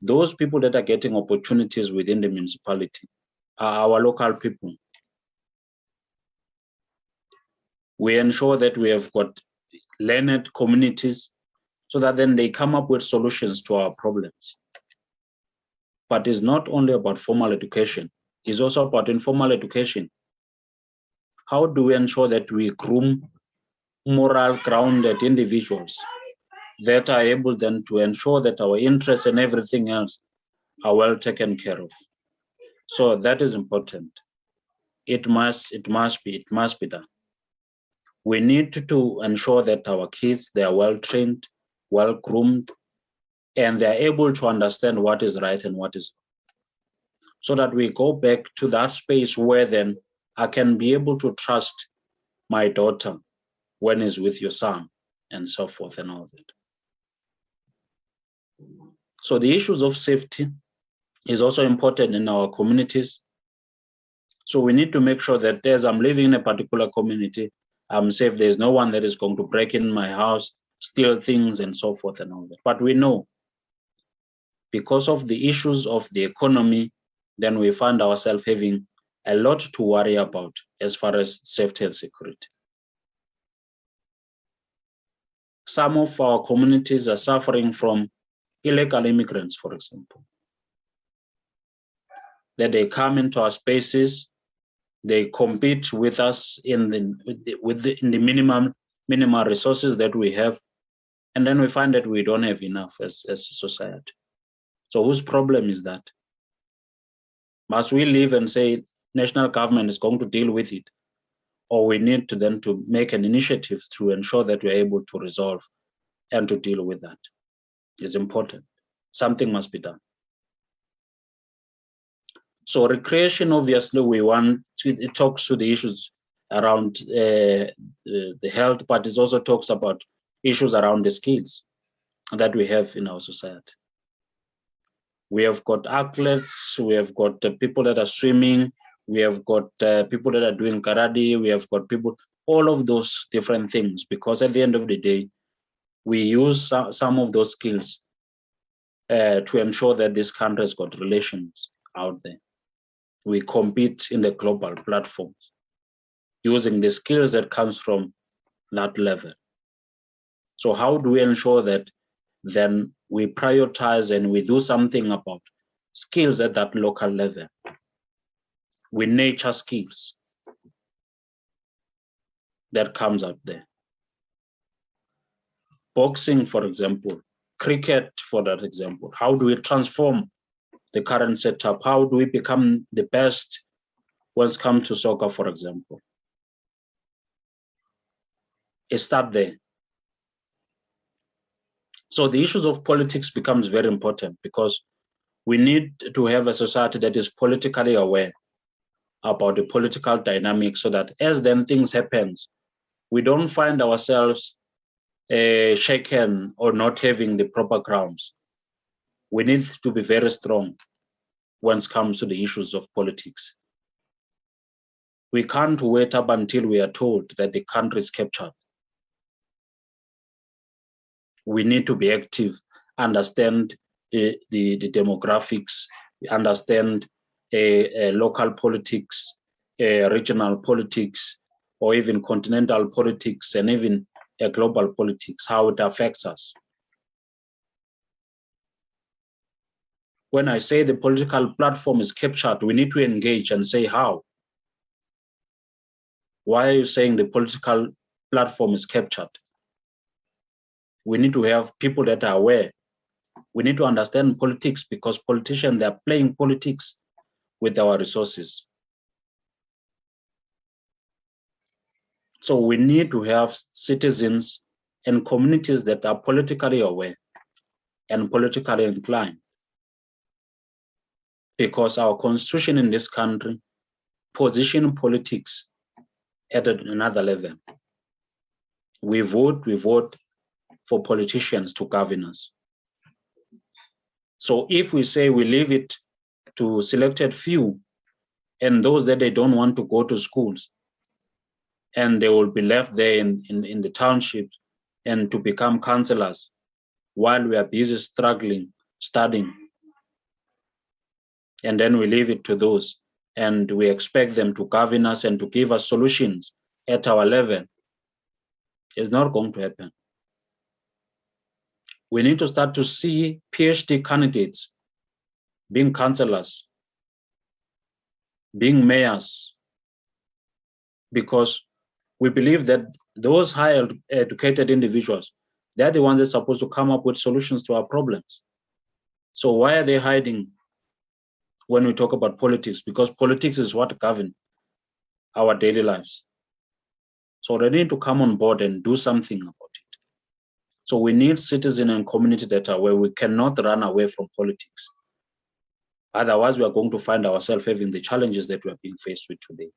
those people that are getting opportunities within the municipality are our local people? We ensure that we have got learned communities so that then they come up with solutions to our problems. But it's not only about formal education, it's also about informal education. How do we ensure that we groom moral grounded individuals that are able then to ensure that our interests and everything else are well taken care of? So that is important. It must be done. We need to ensure that our kids, they are well trained, well groomed, and they are able to understand what is right and what is wrong, so that we go back to that space where then I can be able to trust my daughter when he's with your son, and so forth and all that. So the issues of safety is also important in our communities. So we need to make sure that as I'm living in a particular community, I'm safe. There's no one that is going to break in my house, steal things, and so forth and all that. But we know, because of the issues of the economy, then we find ourselves having a lot to worry about as far as safety and security. Some of our communities are suffering from illegal immigrants, for example, that they come into our spaces, they compete with us in the minimal resources that we have, and then we find that we don't have enough as a society. So whose problem is that? Must we live and say national government is going to deal with it, or we need to then to make an initiative to ensure that we're able to resolve and to deal with that? It's important. Something must be done. So recreation, obviously, it talks to the issues around the health, but it also talks about issues around the skills that we have in our society. We have got athletes, we have got people that are swimming, we have got people that are doing karate, we have got people, all of those different things, because at the end of the day, we use some of those skills to ensure that this country has got relations out there. We compete in the global platforms using the skills that comes from that level. So how do we ensure that then we prioritize and we do something about skills at that local level? We nurture skills that comes out there. Boxing, for example, cricket, for that example. How do we transform the current setup? How do we become the best when it comes to soccer, for example? It starts there. So the issues of politics becomes very important, because we need to have a society that is politically aware about the political dynamics, so that as then things happen, we don't find ourselves shaken or not having the proper grounds. We need to be very strong when it comes to the issues of politics. We can't wait up until we are told that the country is captured. We need to be active, understand the demographics, understand local politics, regional politics, or even continental politics, and even global politics, how it affects us. When I say the political platform is captured, we need to engage and say how. Why are you saying the political platform is captured? We need to have people that are aware. We need to understand politics, because politicians, they are playing politics with our resources. So we need to have citizens and communities that are politically aware and politically inclined, because our constitution in this country positions politics at another level. We vote for politicians to govern us. So if we say we leave it to selected few, and those that they don't want to go to schools, and they will be left there in the township and to become councillors while we are busy struggling, studying, and then we leave it to those, and we expect them to govern us and to give us solutions at our level, it's not going to happen. We need to start to see PhD candidates being councillors, being mayors, because we believe that those high educated individuals, they're the ones that are supposed to come up with solutions to our problems. So why are they hiding when we talk about politics? Because politics is what governs our daily lives. So they need to come on board and do something about it. So we need citizen and community data where we cannot run away from politics. Otherwise, we are going to find ourselves having the challenges that we are being faced with today.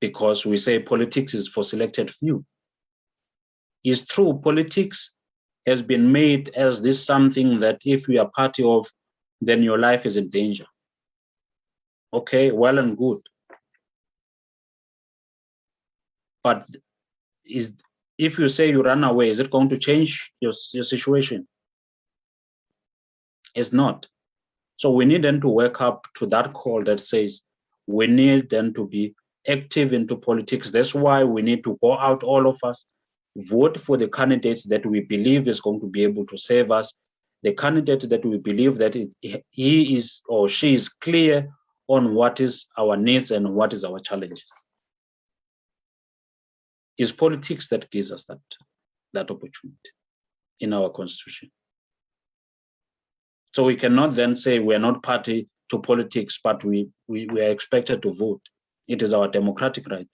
Because we say politics is for selected few. It's true, politics has been made as this something that if you are party of, then your life is in danger. Okay, well and good. But if you say you run away, is it going to change your situation? It's not. So we need them to wake up to that call that says we need them to be active into politics. That's why we need to go out, all of us, vote for the candidates that we believe is going to be able to save us, the candidate that we believe that he is or she is clear on what is our needs and what is our challenges. It's politics that gives us that opportunity in our constitution. So we cannot then say we're not party to politics, but we are expected to vote. It is our democratic right.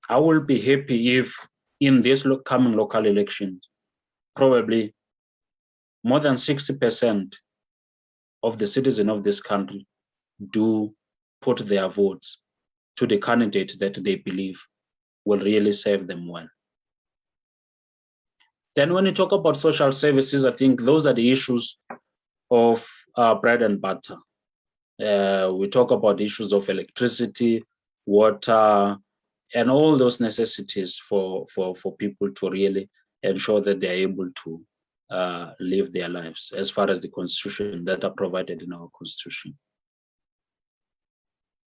I will be happy if in these coming local elections, probably more than 60% of the citizens of this country do put their votes to the candidate that they believe will really serve them well. Then when you talk about social services, I think those are the issues of bread and butter. We talk about issues of electricity, water, and all those necessities for people to really ensure that they are able to live their lives as far as the constitution that are provided in our constitution.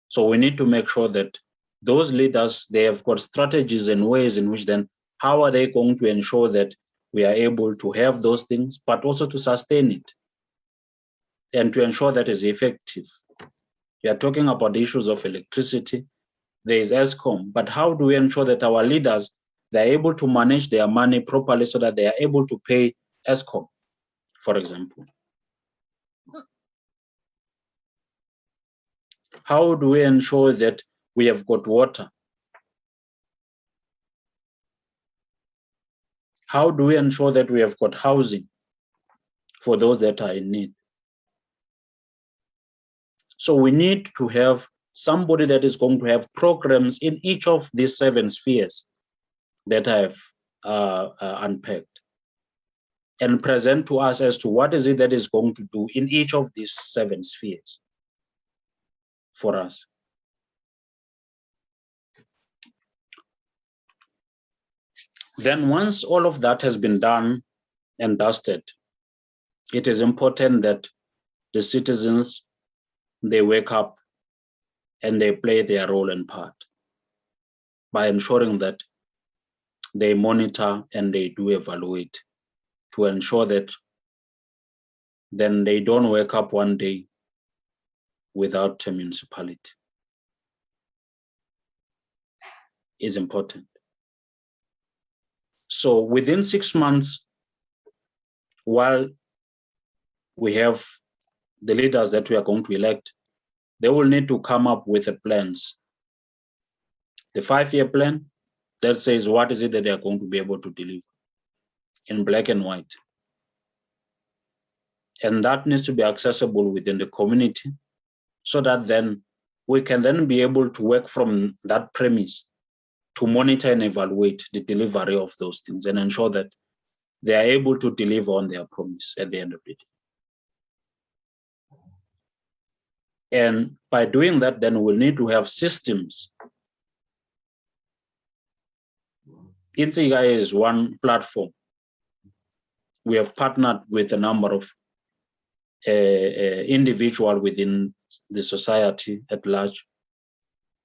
So we need to make sure that those leaders, they have got strategies and ways in which then how are they going to ensure that we are able to have those things, but also to sustain it and to ensure that it's effective. We are talking about the issues of electricity. There is ESCOM, but how do we ensure that our leaders, they're able to manage their money properly so that they are able to pay ESCOM, for example? How do we ensure that we have got water? How do we ensure that we have got housing for those that are in need? So we need to have somebody that is going to have programs in each of these 7 spheres that I have unpacked and present to us as to what is it that is going to do in each of these 7 spheres. for us. Then once all of that has been done and dusted, it is important that the citizens, they wake up and they play their role and part by ensuring that they monitor and they do evaluate to ensure that then they don't wake up one day without a municipality. Is important. So within 6 months, while we have the leaders that we are going to elect, they will need to come up with the plans. The 5-year plan that says what is it that they are going to be able to deliver in black and white. And that needs to be accessible within the community so that then we can then be able to work from that premise to monitor and evaluate the delivery of those things and ensure that they are able to deliver on their promise at the end of the day. And by doing that, then we'll need to have systems. Insika is one platform. We have partnered with a number of individuals within the society at large,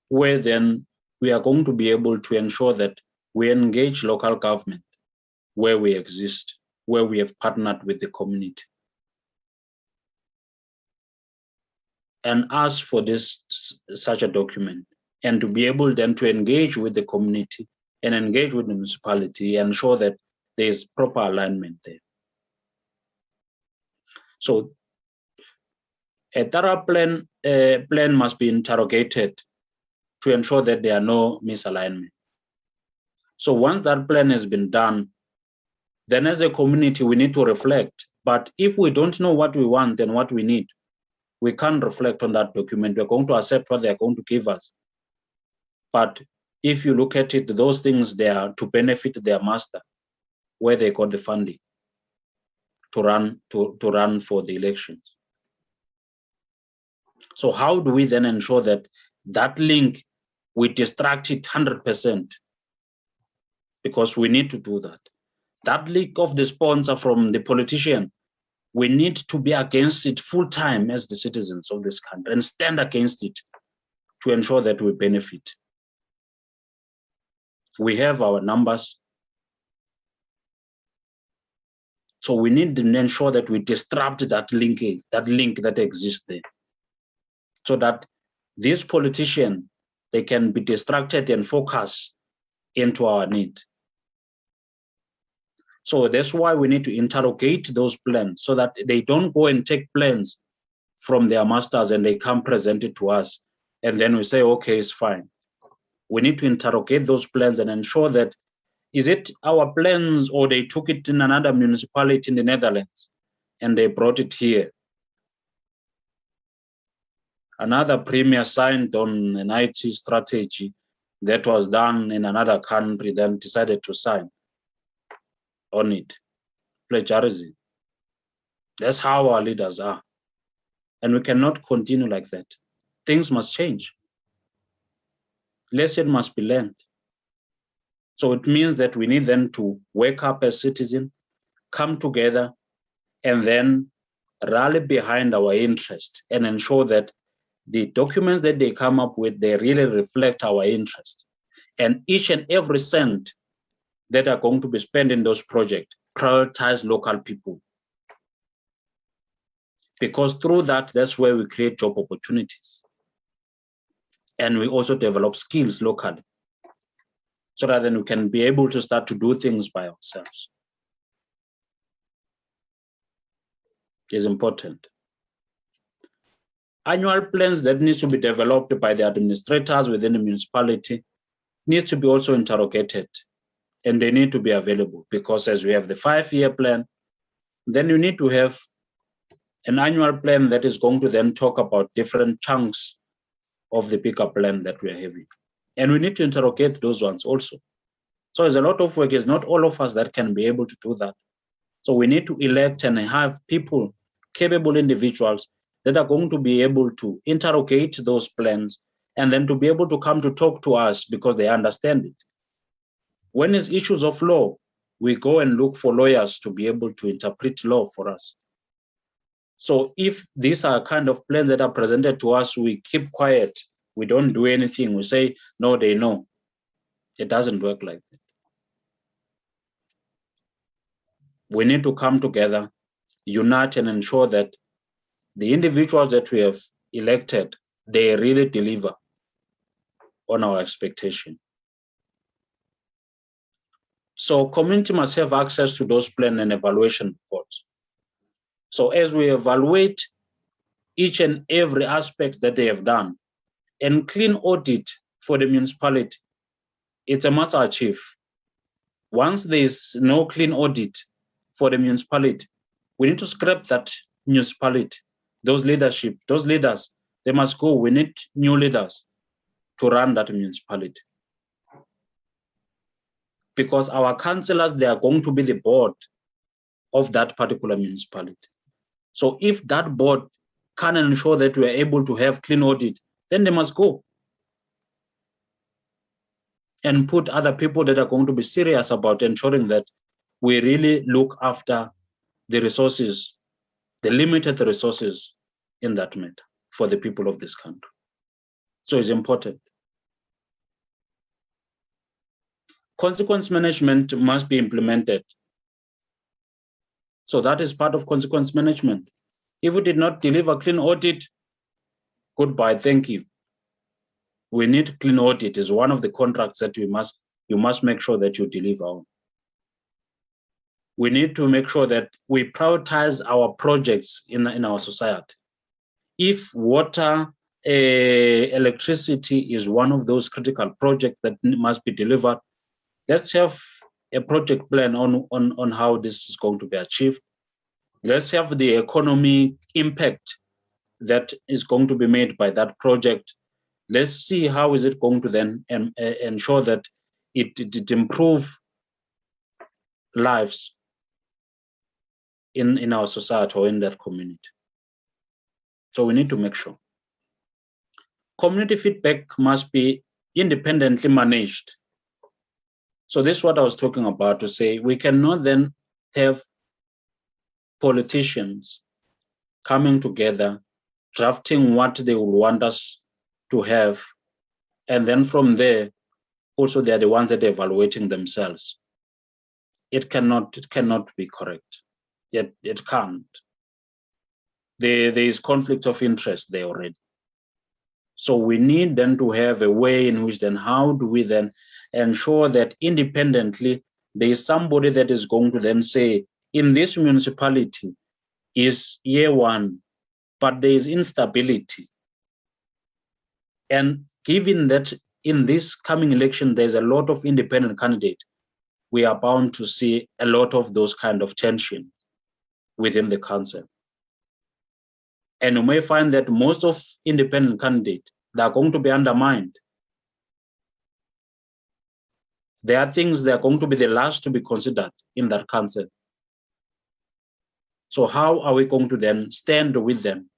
where then we are going to be able to ensure that we engage local government where we exist, where we have partnered with the community, and ask for such a document, and to be able then to engage with the community and engage with the municipality and ensure that there is proper alignment there. So a thorough plan must be interrogated to ensure that there are no misalignment. So once that plan has been done, then as a community, we need to reflect. But if we don't know what we want and what we need, we can't reflect on that document. We're going to accept what they're going to give us. But if you look at it, those things, they are to benefit their master, where they got the funding to run for the elections. So how do we then ensure that that link, we distract it 100%? Because we need to do that. That link of the sponsor from the politician, we need to be against it full time as the citizens of this country and stand against it to ensure that we benefit. We have our numbers. So we need to ensure that we disrupt that link that exists there, so that these politicians, they can be distracted and focus into our need. So that's why we need to interrogate those plans so that they don't go and take plans from their masters and they come present it to us. And then we say, okay, it's fine. We need to interrogate those plans and ensure that, is it our plans or they took it in another municipality in the Netherlands and they brought it here? Another premier signed on an IT strategy that was done in another country, then decided to sign on it. Plagiarism. That's how our leaders are. And we cannot continue like that. Things must change. Lesson must be learned. So it means that we need then to wake up as citizens, come together, and then rally behind our interest and ensure that the documents that they come up with, they really reflect our interest. And each and every cent that are going to be spent in those projects, prioritize local people. Because through that, that's where we create job opportunities. And we also develop skills locally, so that then we can be able to start to do things by ourselves. It's important. Annual plans that needs to be developed by the administrators within the municipality needs to be also interrogated, and they need to be available, because as we have the 5-year plan, then you need to have an annual plan that is going to then talk about different chunks of the bigger plan that we are having. And we need to interrogate those ones also. So there's a lot of work. It's not all of us that can be able to do that. So we need to elect and have people, capable individuals that are going to be able to interrogate those plans and then to be able to come to talk to us because they understand it. When it's issues of law, we go and look for lawyers to be able to interpret law for us. So if these are kind of plans that are presented to us, we keep quiet, we don't do anything, we say, no, they know. It doesn't work like that. We need to come together, unite, and ensure that the individuals that we have elected, they really deliver on our expectation. So community must have access to those plan and evaluation reports. So as we evaluate each and every aspect that they have done, and clean audit for the municipality, it's a must achieve. Once there is no clean audit for the municipality, we need to scrap that municipality. Those leaders, they must go. We need new leaders to run that municipality. Because our councillors, they are going to be the board of that particular municipality. So if that board can ensure that we are able to have clean audit, then they must go and put other people that are going to be serious about ensuring that we really look after the resources, the limited resources in that matter for the people of this country. So it's important. Consequence management must be implemented. So that is part of consequence management. If we did not deliver clean audit, goodbye, thank you. We need clean audit is one of the contracts that you must make sure that you deliver on. We need to make sure that we prioritize our projects in our society. If water, electricity is one of those critical projects that must be delivered, let's have a project plan on how this is going to be achieved. Let's have the economic impact that is going to be made by that project. Let's see how is it going to then ensure that it improve lives in our society or in that community. So we need to make sure. Community feedback must be independently managed. So this is what I was talking about, to say we cannot then have politicians coming together, drafting what they would want us to have, and then from there, also they are the ones that are evaluating themselves. It cannot be correct. Yet it can't. There is conflict of interest there already. So we need then to have a way in which then how do we then ensure that independently there is somebody that is going to then say, in this municipality is year one, but there is instability. And given that in this coming election, there's a lot of independent candidates, we are bound to see a lot of those kind of tension within the council. And you may find that most of independent candidates, they are going to be undermined. There are things that are going to be the last to be considered in that council. So how are we going to then stand with them,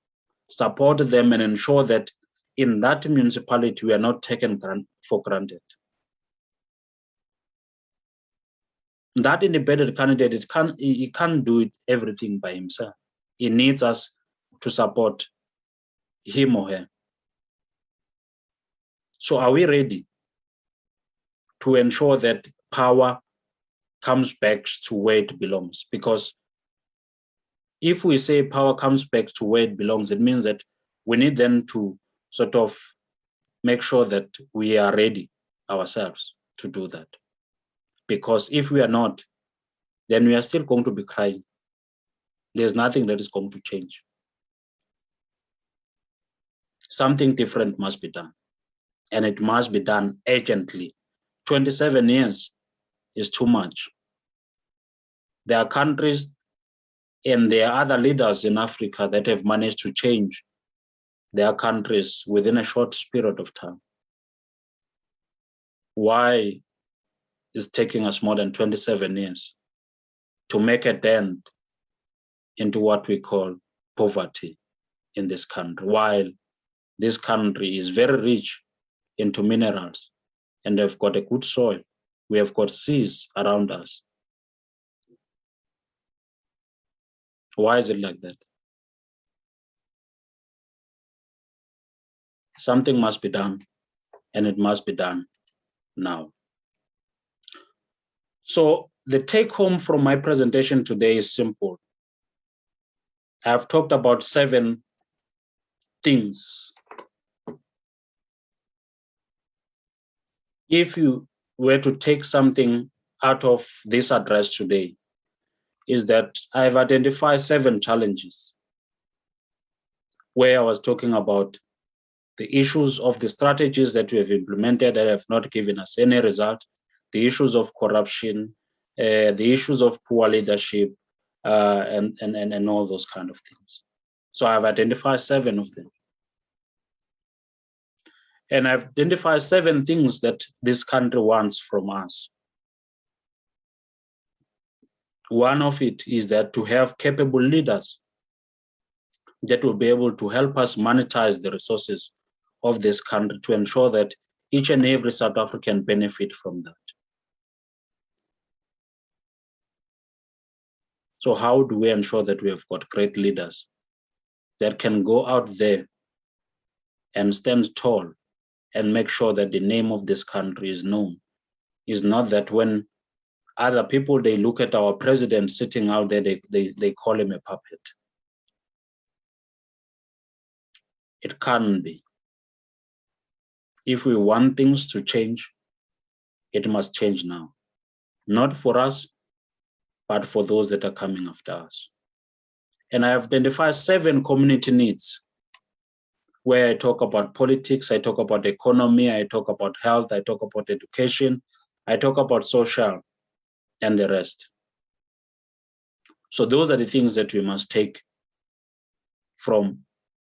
support them, and ensure that in that municipality we are not taken for granted? That independent candidate, he can't do everything by himself. He needs us to support him or her. So are we ready to ensure that power comes back to where it belongs? Because if we say power comes back to where it belongs, it means that we need then to sort of make sure that we are ready ourselves to do that. Because if we are not, then we are still going to be crying. There's nothing that is going to change. Something different must be done, and it must be done urgently. 27 years is too much. There are countries and there are other leaders in Africa that have managed to change their countries within a short period of time. Why is it taking us more than 27 years to make a dent into what we call poverty in this country, while this country is very rich into minerals and they've got a good soil. We have got seas around us. Why is it like that? Something must be done, and it must be done now. So the take home from my presentation today is simple. I've talked about 7 things. If you were to take something out of this address today, is that I've identified 7 challenges where I was talking about the issues of the strategies that we have implemented that have not given us any result, the issues of corruption, the issues of poor leadership, and all those kind of things. So I've identified 7 of them. And I've identified 7 things that this country wants from us. One of it is that to have capable leaders that will be able to help us monetize the resources of this country to ensure that each and every South African benefit from that. So how do we ensure that we have got great leaders that can go out there and stand tall and make sure that the name of this country is known? Is not that when other people, they look at our president sitting out there, they call him a puppet. It can't be. If we want things to change, it must change now. Not for us, but for those that are coming after us. And I have identified 7 community needs where I talk about politics, I talk about economy, I talk about health, I talk about education, I talk about social, and the rest. So those are the things that we must take from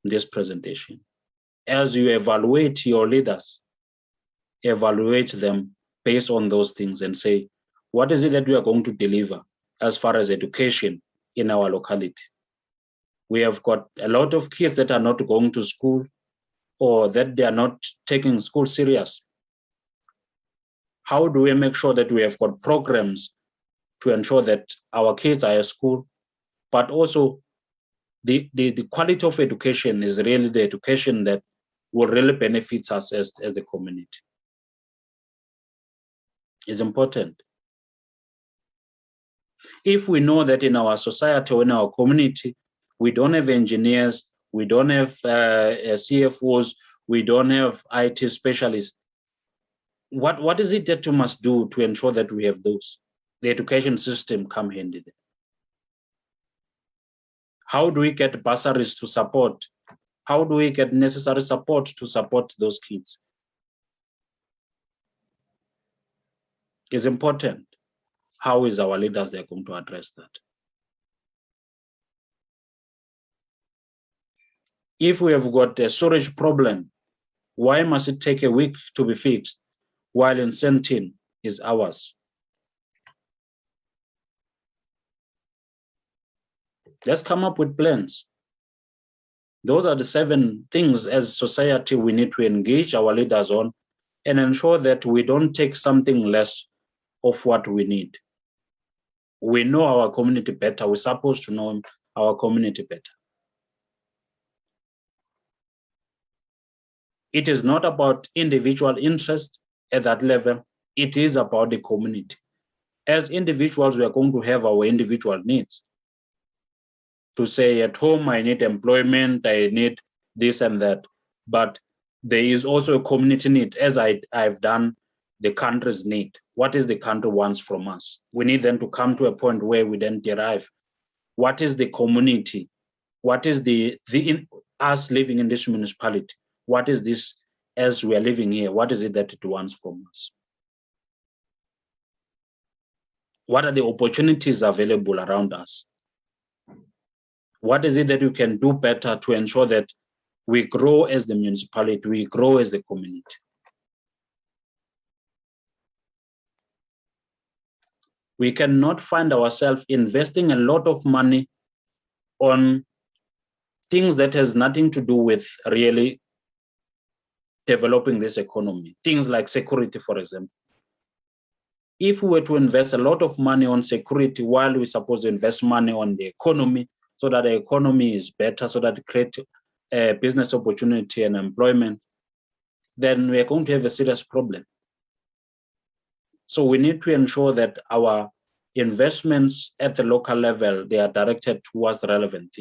this presentation. As you evaluate your leaders, evaluate them based on those things and say, what is it that we are going to deliver as far as education in our locality? We have got a lot of kids that are not going to school or that they are not taking school serious. How do we make sure that we have got programs to ensure that our kids are at school, but also the quality of education is really the education that will really benefit us as the community? It's important. If we know that in our society or in our community, we don't have engineers, we don't have CFOs, we don't have IT specialists, what is it that you must do to ensure that we have those? The education system come handy there. How do we get bursaries to support? How do we get necessary support to support those kids? It's important. How is our leaders they're going to address that? If we have got a storage problem, why must it take a week to be fixed, while in Sentin is hours? Let's come up with plans. Those are the 7 things as society we need to engage our leaders on and ensure that we don't take something less of what we need. We know our community better. We're supposed to know our community better. It is not about individual interest at that level. It is about the community. As individuals, we are going to have our individual needs. To say at home, I need employment, I need this and that. But there is also a community need, as I've done the country's need. What is the country wants from us? We need then to come to a point where we then derive what is the community, what is us living in this municipality, what is this as we are living here, what is it that it wants from us? What are the opportunities available around us? What is it that we can do better to ensure that we grow as the municipality, we grow as the community? We cannot find ourselves investing a lot of money on things that has nothing to do with really developing this economy. Things like security, for example. If we were to invest a lot of money on security while we're supposed to invest money on the economy so that the economy is better, so that it creates business opportunity and employment, then we're going to have a serious problem. So we need to ensure that our investments at the local level, they are directed towards the relevant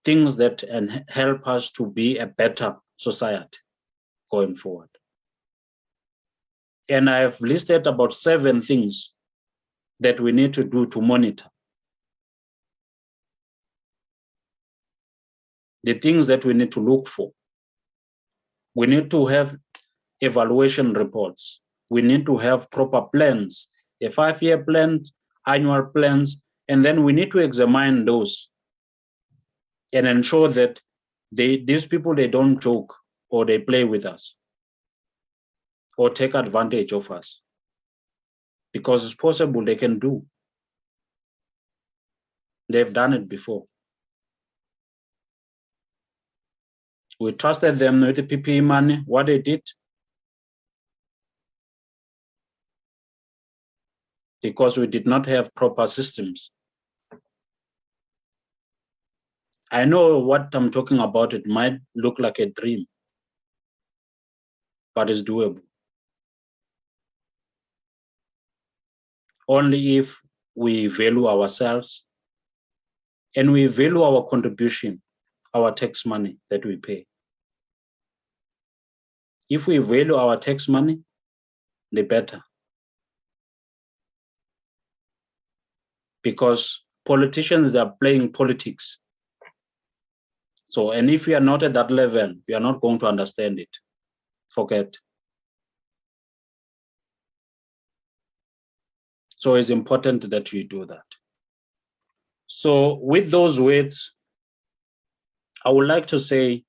things that help us to be a better society going forward. And I have listed about 7 things that we need to do to monitor. The things that we need to look for. We need to have evaluation reports. We need to have proper plans, a 5-year plan, annual plans, and then we need to examine those and ensure that these people, they don't joke or they play with us or take advantage of us, because it's possible they can do. They've done it before. We trusted them with the PPE money. What they did, because we did not have proper systems. I know what I'm talking about. It might look like a dream, but it's doable. Only if we value ourselves and we value our contribution, our tax money that we pay. If we value our tax money, the better. Because politicians, they are playing politics. So, and if we are not at that level, we are not going to understand it. Forget. So it's important that you do that. So with those words, I would like to say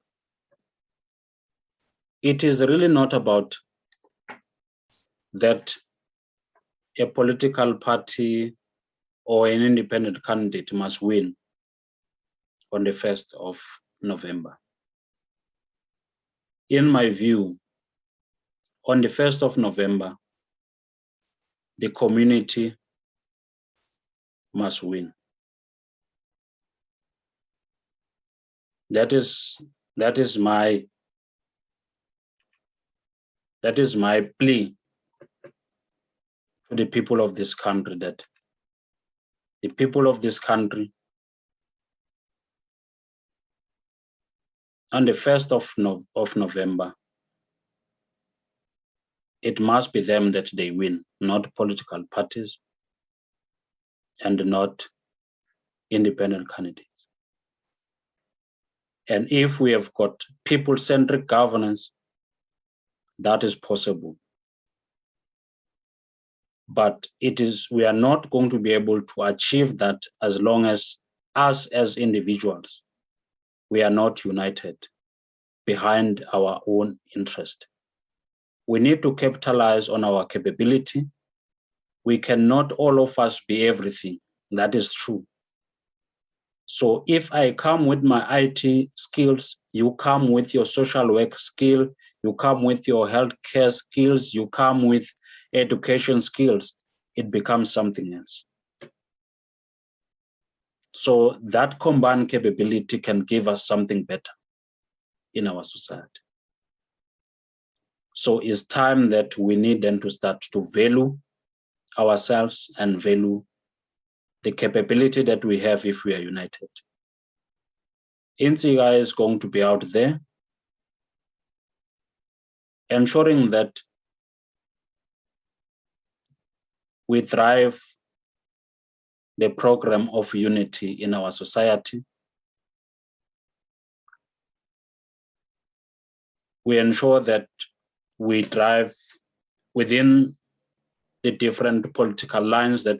it is really not about that a political party or an independent candidate must win on the 1st of November. In my view, on the 1st of November, the community must win. That is my plea to the people of this country, that the people of this country on the 1st of November, it must be them that they win, not political parties and not independent candidates. And if we have got people-centric governance, that is possible. But we are not going to be able to achieve that as long as us as individuals, we are not united behind our own interest. We need to capitalize on our capability. We cannot all of us be everything. That is true. So if I come with my IT skills, you come with your social work skill, you come with your healthcare skills, you come with education skills, it becomes something else. So that combined capability can give us something better in our society. So it's time that we need then to start to value ourselves and value the capability that we have if we are united. Insika is going to be out there ensuring that we drive the program of unity in our society. We ensure that we drive within the different political lines that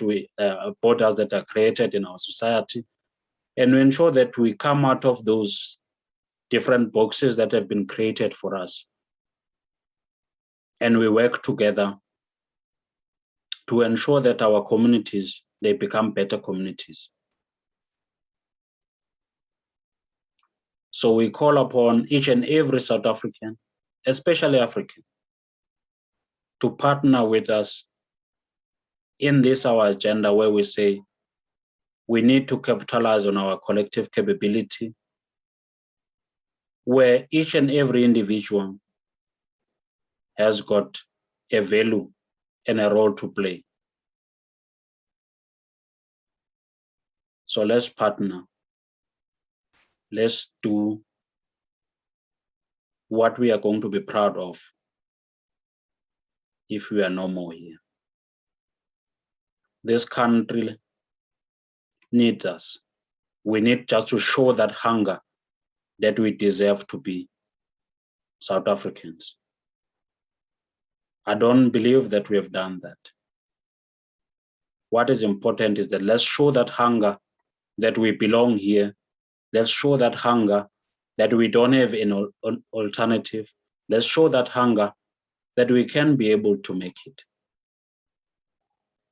borders that are created in our society, and we ensure that we come out of those different boxes that have been created for us, and we work together to ensure that our communities, they become better communities. So we call upon each and every South African, especially African, to partner with us in this our agenda where we say we need to capitalize on our collective capability, where each and every individual has got a value and a role to play. So let's partner. Let's do what we are going to be proud of if we are no more here. This country needs us. We need just to show that hunger that we deserve to be South Africans. I don't believe that we have done that. What is important is that let's show that hunger that we belong here. Let's show that hunger that we don't have an alternative. Let's show that hunger that we can be able to make it.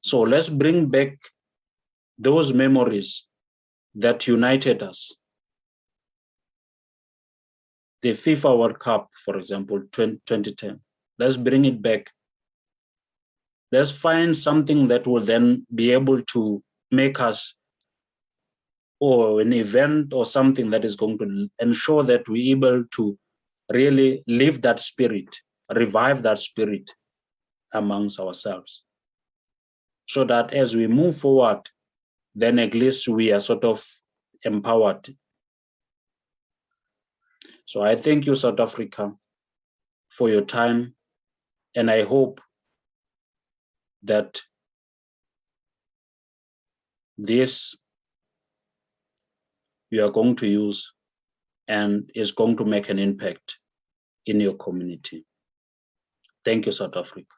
So let's bring back those memories that united us. The FIFA World Cup, for example, 2010. Let's bring it back. Let's find something that will then be able to make us, or an event or something that is going to ensure that we're able to really live that spirit, revive that spirit amongst ourselves. So that as we move forward, then at least we are sort of empowered. So I thank you, South Africa, for your time. And I hope that this you are going to use and is going to make an impact in your community. Thank you, South Africa.